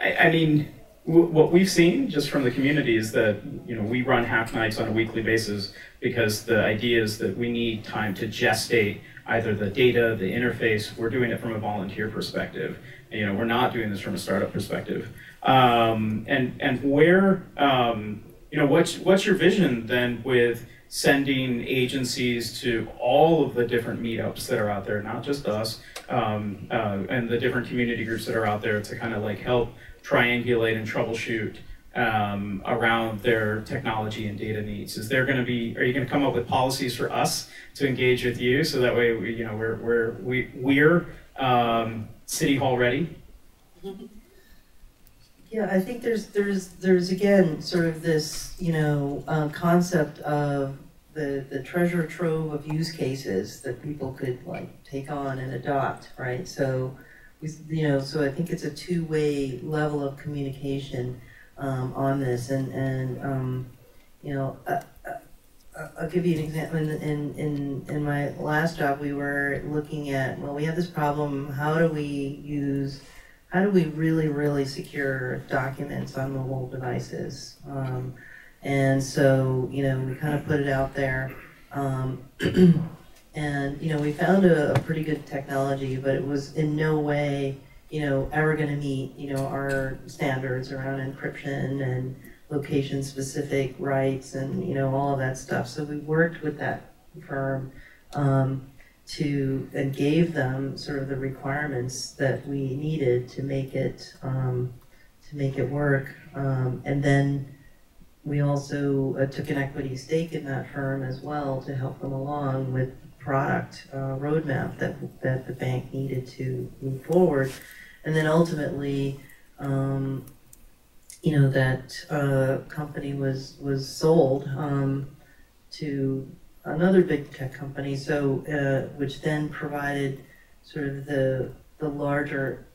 I mean, what we've seen just from the community is that, you know, we run hack nights on a weekly basis because the idea is that we need time to gestate either the data, the interface. We're doing it from a volunteer perspective. You know, we're not doing this from a startup perspective. And where, what's your vision then with sending agencies to all of the different meetups that are out there, not just us, and the different community groups that are out there to kind of like help triangulate and troubleshoot around their technology and data needs? Is there going to be? Are you going to come up with policies for us to engage with you, so that way we're City Hall ready? Yeah, I think there's again sort of this concept of the treasure trove of use cases that people could like take on and adopt, right? So so I think it's a two-way level of communication on this, and I'll give you an example. In my last job, we were looking at, well, we have this problem. How do we really secure documents on mobile devices? And so, we kind of put it out there. And, we found a pretty good technology, but it was in no way, ever going to meet, our standards around encryption and location-specific rights and, all of that stuff. So we worked with that firm and gave them sort of the requirements that we needed to make it work. And then we also took an equity stake in that firm as well to help them along with product roadmap that the bank needed to move forward. and then ultimately, you know, that company was sold to another big tech company, so which then provided sort of the larger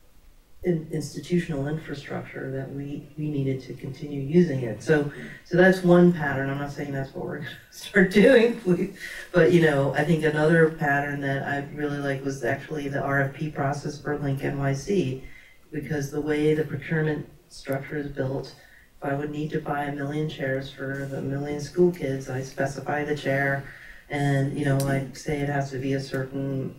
institutional infrastructure that we needed to continue using it. So that's one pattern. I'm not saying that's what we're going to start doing, please. But you know, I think another pattern that I really like was actually the RFP process for Link NYC, because the way the procurement structure is built, if I would need to buy 1 million chairs for the 1 million school kids, I specify the chair, and you know, I say it has to be a certain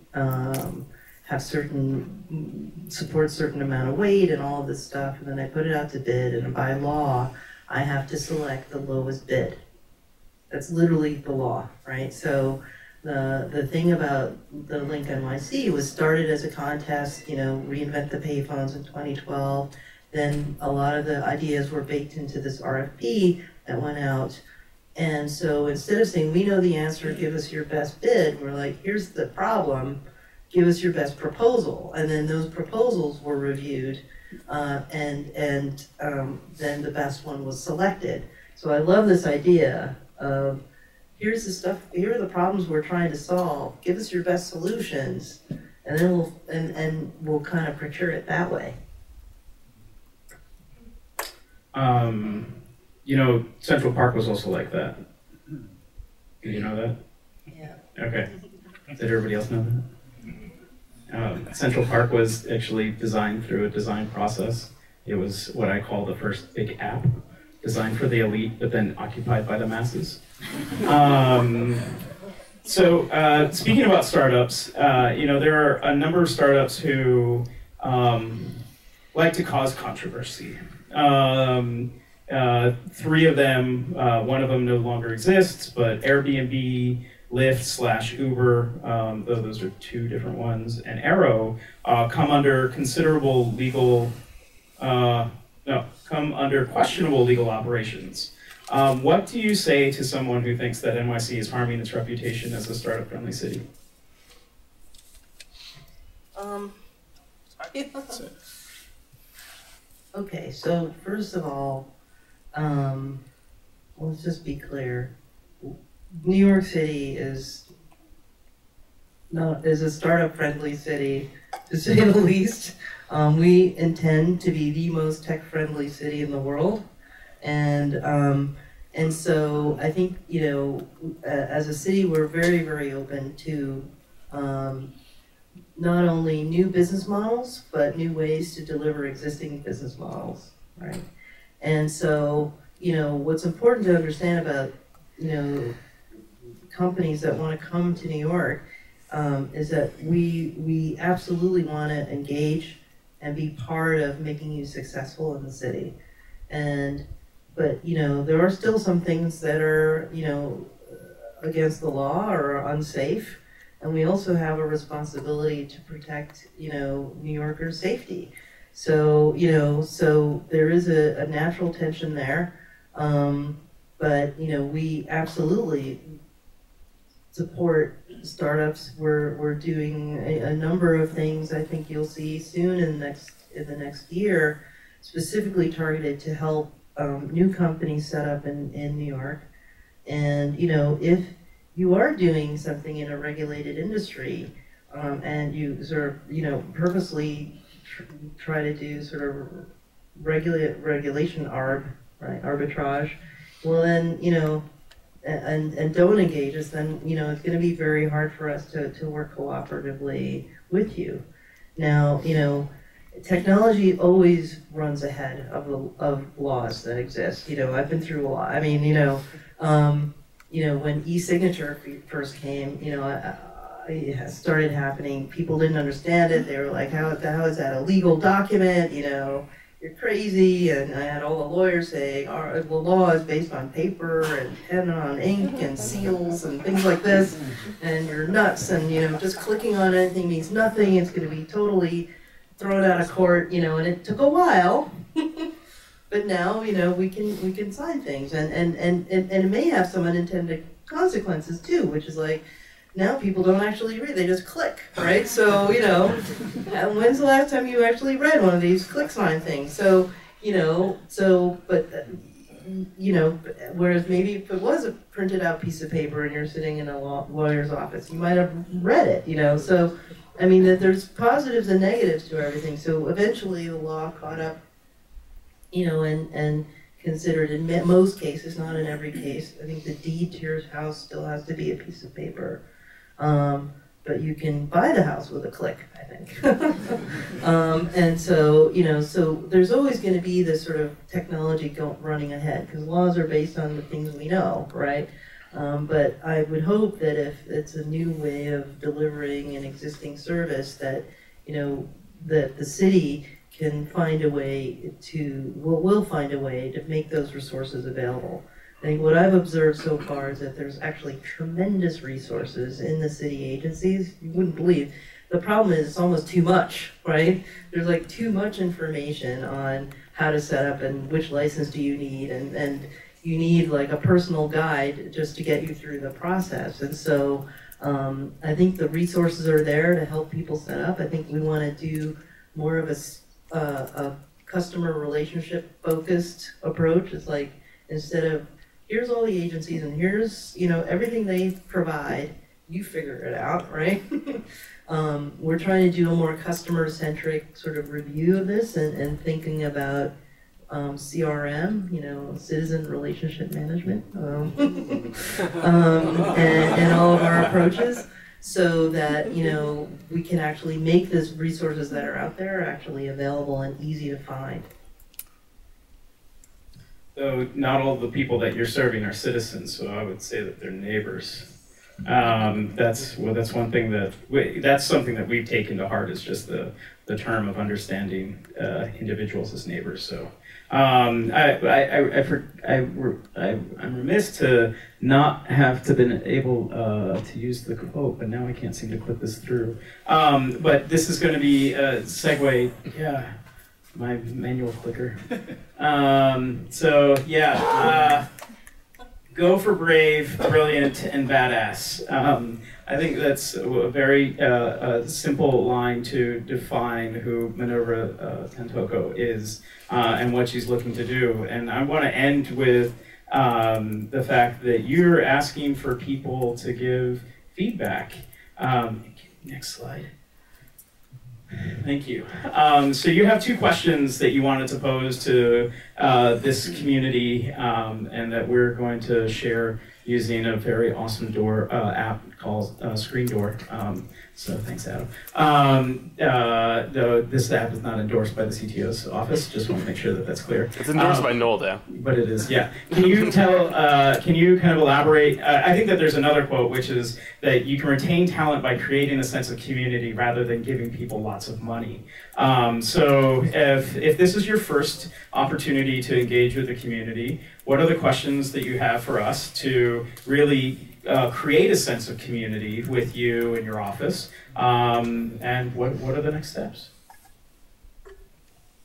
support certain amount of weight and all of this stuff, and then I put it out to bid, and by law I have to select the lowest bid. That's literally the law, right? So the thing about the Link NYC was started as a contest, you know, reinvent the payphones in 2012. Then a lot of the ideas were baked into this RFP that went out. And so instead of saying, we know the answer, give us your best bid, we're like, here's the problem, give us your best proposal. And then those proposals were reviewed, and then the best one was selected. So I love this idea of, here's the stuff, here are the problems we're trying to solve, give us your best solutions, and then we'll kind of procure it that way. You know, Central Park was also like that. Did you know that? Yeah. Okay. Did everybody else know that? Central Park was actually designed through a design process. It was what I call the first big app, designed for the elite, but then occupied by the masses. So speaking about startups, you know, there are a number of startups who like to cause controversy. 3 of them, one of them no longer exists, but Airbnb, Lyft / Uber, though those are 2 different ones, and Arrow come under considerable legal, come under questionable legal operations. What do you say to someone who thinks that NYC is harming its reputation as a startup-friendly city? Okay, so first of all, let's just be clear. New York City is a startup-friendly city, to say the least. We intend to be the most tech-friendly city in the world, and so I think, you know, as a city, we're very, very open to not only new business models, but new ways to deliver existing business models, right? And so, you know, what's important to understand about, you know, companies that want to come to New York is that we absolutely want to engage and be part of making you successful in the city. But, you know, there are still some things that are, you know, against the law or unsafe. And we also have a responsibility to protect, you know, New Yorkers' safety. So, you know, so there is a natural tension there. But, you know, we absolutely support startups. We're doing a number of things I think you'll see soon in the next year, specifically targeted to help new companies set up in New York. And, you know, if you are doing something in a regulated industry, and you sort of, you know, purposely try to do sort of regulation arbitrage, well then, you know, and don't engage us, then, you know, it's going to be very hard for us to work cooperatively with you. Now, you know, technology always runs ahead of laws that exist. You know, I've been through a lot. I mean, you know, when e-signature first came, you know, it started happening. People didn't understand it. They were like, how is that a legal document? You know, you're crazy. And I had all the lawyers saying, the law is based on paper and pen on ink and seals and things like this. And you're nuts. And, you know, just clicking on anything means nothing. It's going to be totally thrown out of court, you know, and it took a while. But now, you know, we can sign things, and it may have some unintended consequences too, which is like, now people don't actually read, they just click, right? So, you know, when's the last time you actually read one of these click sign things? So, you know, you know, whereas maybe if it was a printed out piece of paper and you're sitting in a lawyer's office, you might have read it, you know. So, I mean, that there's positives and negatives to everything. So eventually the law caught up, you know, and considered in most cases, not in every case. I think the deed to your house still has to be a piece of paper. But you can buy the house with a click, I think. And so, you know, so there's always going to be this sort of technology running ahead, because laws are based on the things we know, right? But I would hope that if it's a new way of delivering an existing service, that, you know, that the city can find a way to, will find a way to make those resources available. I think what I've observed so far is that there's actually tremendous resources in the city agencies. You wouldn't believe. The problem is it's almost too much, right? There's like too much information on how to set up and which license do you need, and you need like a personal guide just to get you through the process. And so I think the resources are there to help people set up. I think we want to do more of a customer relationship focused approach. It's like, instead of here's all the agencies and here's, you know, everything they provide, you figure it out, right? We're trying to do a more customer-centric sort of review of this, and thinking about CRM, you know, citizen relationship management, and all of our approaches, so that, you know, we can actually make these resources that are out there actually available and easy to find. So not all the people that you're serving are citizens, so I would say that they're neighbors. That's one thing that's something that we've taken to heart, is just the term of understanding individuals as neighbors. So I'm remiss to not have to been able to use the quote, but now I can't seem to click this through. But this is going to be a segue. Yeah. My manual clicker. So yeah, go for brave, brilliant, and badass. I think that's a very simple line to define who Minerva Tantoco is and what she's looking to do. And I want to end with the fact that you're asking for people to give feedback. Next slide. Thank you. So you have two questions that you wanted to pose to this community, and that we're going to share using a very awesome door app called Screen Door. So thanks, Adam. Though this app is not endorsed by the CTO's office. Just want to make sure that that's clear. It's endorsed by Noel, though. But it is, yeah. Can you tell? Can you kind of elaborate? I think that there's another quote, which is that you can retain talent by creating a sense of community rather than giving people lots of money. So if this is your first opportunity to engage with the community, what are the questions that you have for us to really create a sense of community with you in your office, and what are the next steps?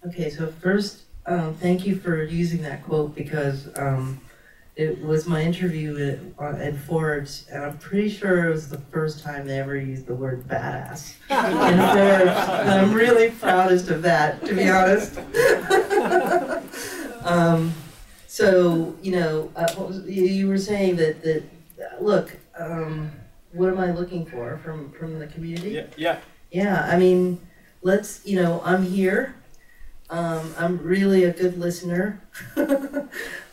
Okay, so first, thank you for using that quote, because it was my interview at Forbes, and I'm pretty sure it was the first time they ever used the word badass in Forbes, and I'm really proudest of that, to be honest. So, you know, you were saying that look, what am I looking for from the community? Yeah. Yeah, I mean, let's, you know, I'm here. I'm really a good listener.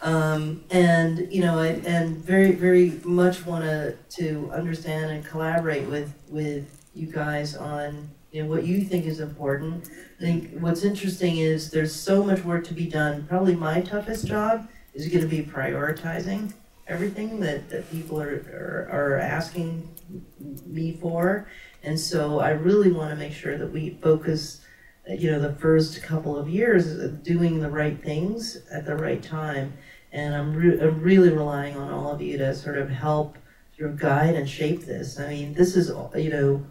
And, you know, and very, very much want to understand and collaborate with you guys on, you know, what you think is important. I think what's interesting is there's so much work to be done. Probably my toughest job is going to be prioritizing everything that people are asking me for. And so I really want to make sure that we focus, you know, the first couple of years of doing the right things at the right time. And I'm really relying on all of you to sort of help sort of guide and shape this. I mean, this is, you know,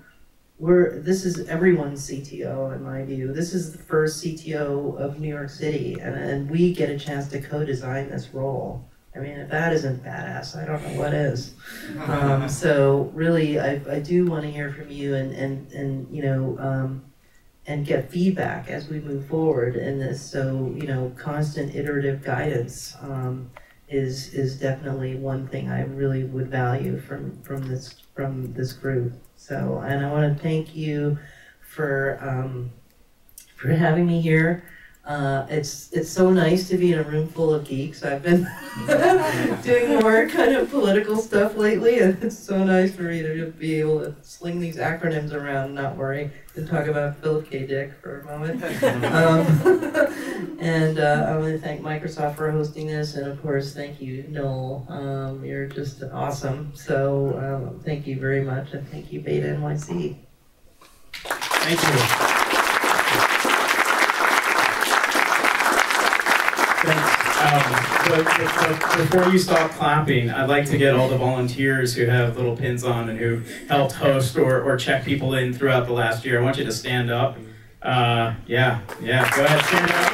this is everyone's CTO, in my view. This is the first CTO of New York City, and we get a chance to co-design this role. I mean, if that isn't badass, I don't know what is. So really, I do want to hear from you and you know, and get feedback as we move forward in this. So, you know, constant iterative guidance is definitely one thing I really would value from this group. So, and I want to thank you for having me here. It's so nice to be in a room full of geeks. I've been doing more kind of political stuff lately, and it's so nice for me to just be able to sling these acronyms around and not worry and talk about Philip K. Dick for a moment. And I want to thank Microsoft for hosting this, and of course, thank you, Noel. You're just awesome. So thank you very much, and thank you, BetaNYC. Thank you. Before you stop clapping, I'd like to get all the volunteers who have little pins on and who helped host or check people in throughout the last year. I want you to stand up. Yeah, go ahead, stand up.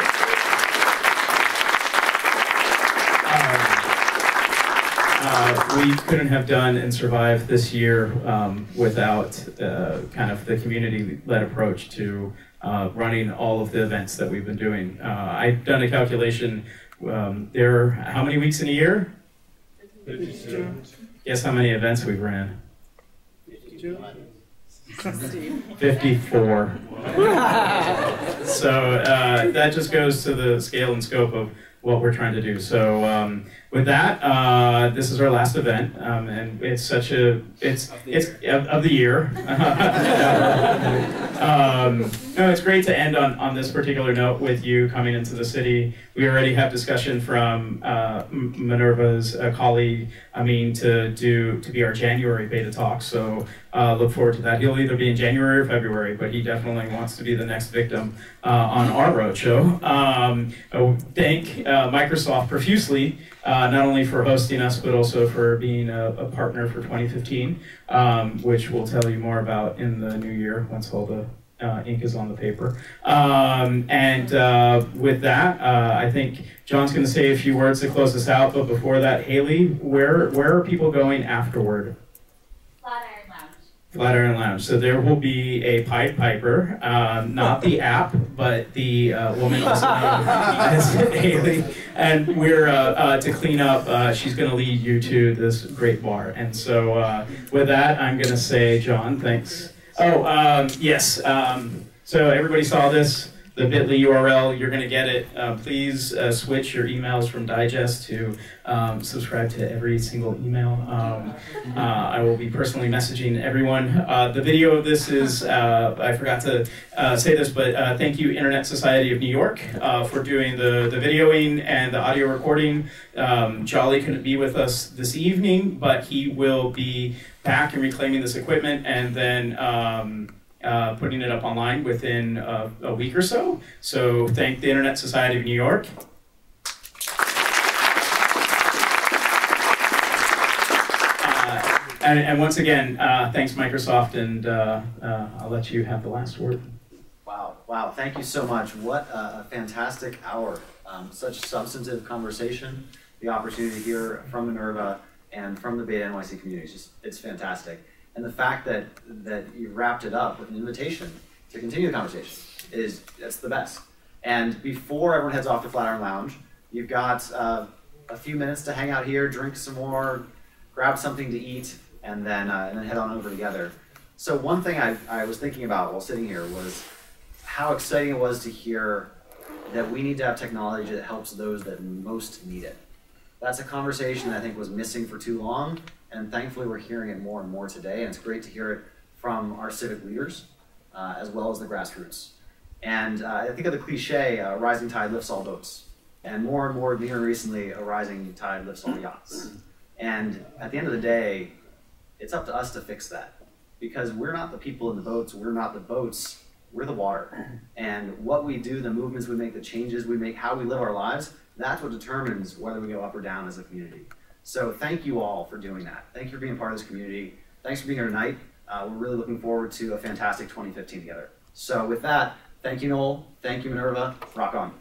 We couldn't have done and survived this year without kind of the community-led approach to running all of the events that we've been doing. I've done a calculation. There are how many weeks in a year? 52. Guess how many events we've ran? 52. 54. So that just goes to the scale and scope of what we're trying to do. So with that, this is our last event, and it's such a it's of the year. No, it's great to end on this particular note with you coming into the city. We already have discussion from Minerva's colleague, to be our January BetaTalk. So look forward to that. He'll either be in January or February, but he definitely wants to be the next victim on our roadshow. Thank Microsoft profusely, not only for hosting us, but also for being a partner for 2015, which we'll tell you more about in the new year once all the ink is on the paper. With that, I think John's going to say a few words to close us out, but before that, Haley, where are people going afterward? Flatiron Lounge. Flatiron Lounge. So there will be a Pied Piper, not the app, but the woman also known as Haley. And we're, to clean up, she's going to lead you to this great bar. And so with that, I'm going to say, John, thanks. Oh, yes. So everybody saw this, the bit.ly URL, you're going to get it. Please switch your emails from digest to subscribe to every single email. I will be personally messaging everyone. The video of this is, I forgot to say this, but thank you Internet Society of New York for doing the videoing and the audio recording. Jolly couldn't be with us this evening, but he will be back and reclaiming this equipment and then putting it up online within a week or so. So thank the Internet Society of New York. And once again, thanks Microsoft, and I'll let you have the last word. Wow, thank you so much. What a fantastic hour. Such substantive conversation, the opportunity to hear from Minerva and from the BetaNYC community. It's fantastic. And the fact that you wrapped it up with an invitation to continue the conversation that's the best. And before everyone heads off to Flatiron Lounge, you've got a few minutes to hang out here, drink some more, grab something to eat, and then head on over together. So one thing I was thinking about while sitting here was how exciting it was to hear that we need to have technology that helps those that most need it. That's a conversation that I think was missing for too long, and thankfully we're hearing it more and more today, and it's great to hear it from our civic leaders, as well as the grassroots. And I think of the cliche, a rising tide lifts all boats, and more recently, a rising tide lifts all yachts. And at the end of the day, it's up to us to fix that, because we're not the people in the boats, we're not the boats, we're the water. And what we do, the movements we make, the changes we make, how we live our lives, that's what determines whether we go up or down as a community. So thank you all for doing that. Thank you for being part of this community. Thanks for being here tonight. We're really looking forward to a fantastic 2015 together. So with that, thank you, Noel. Thank you, Minerva. Rock on.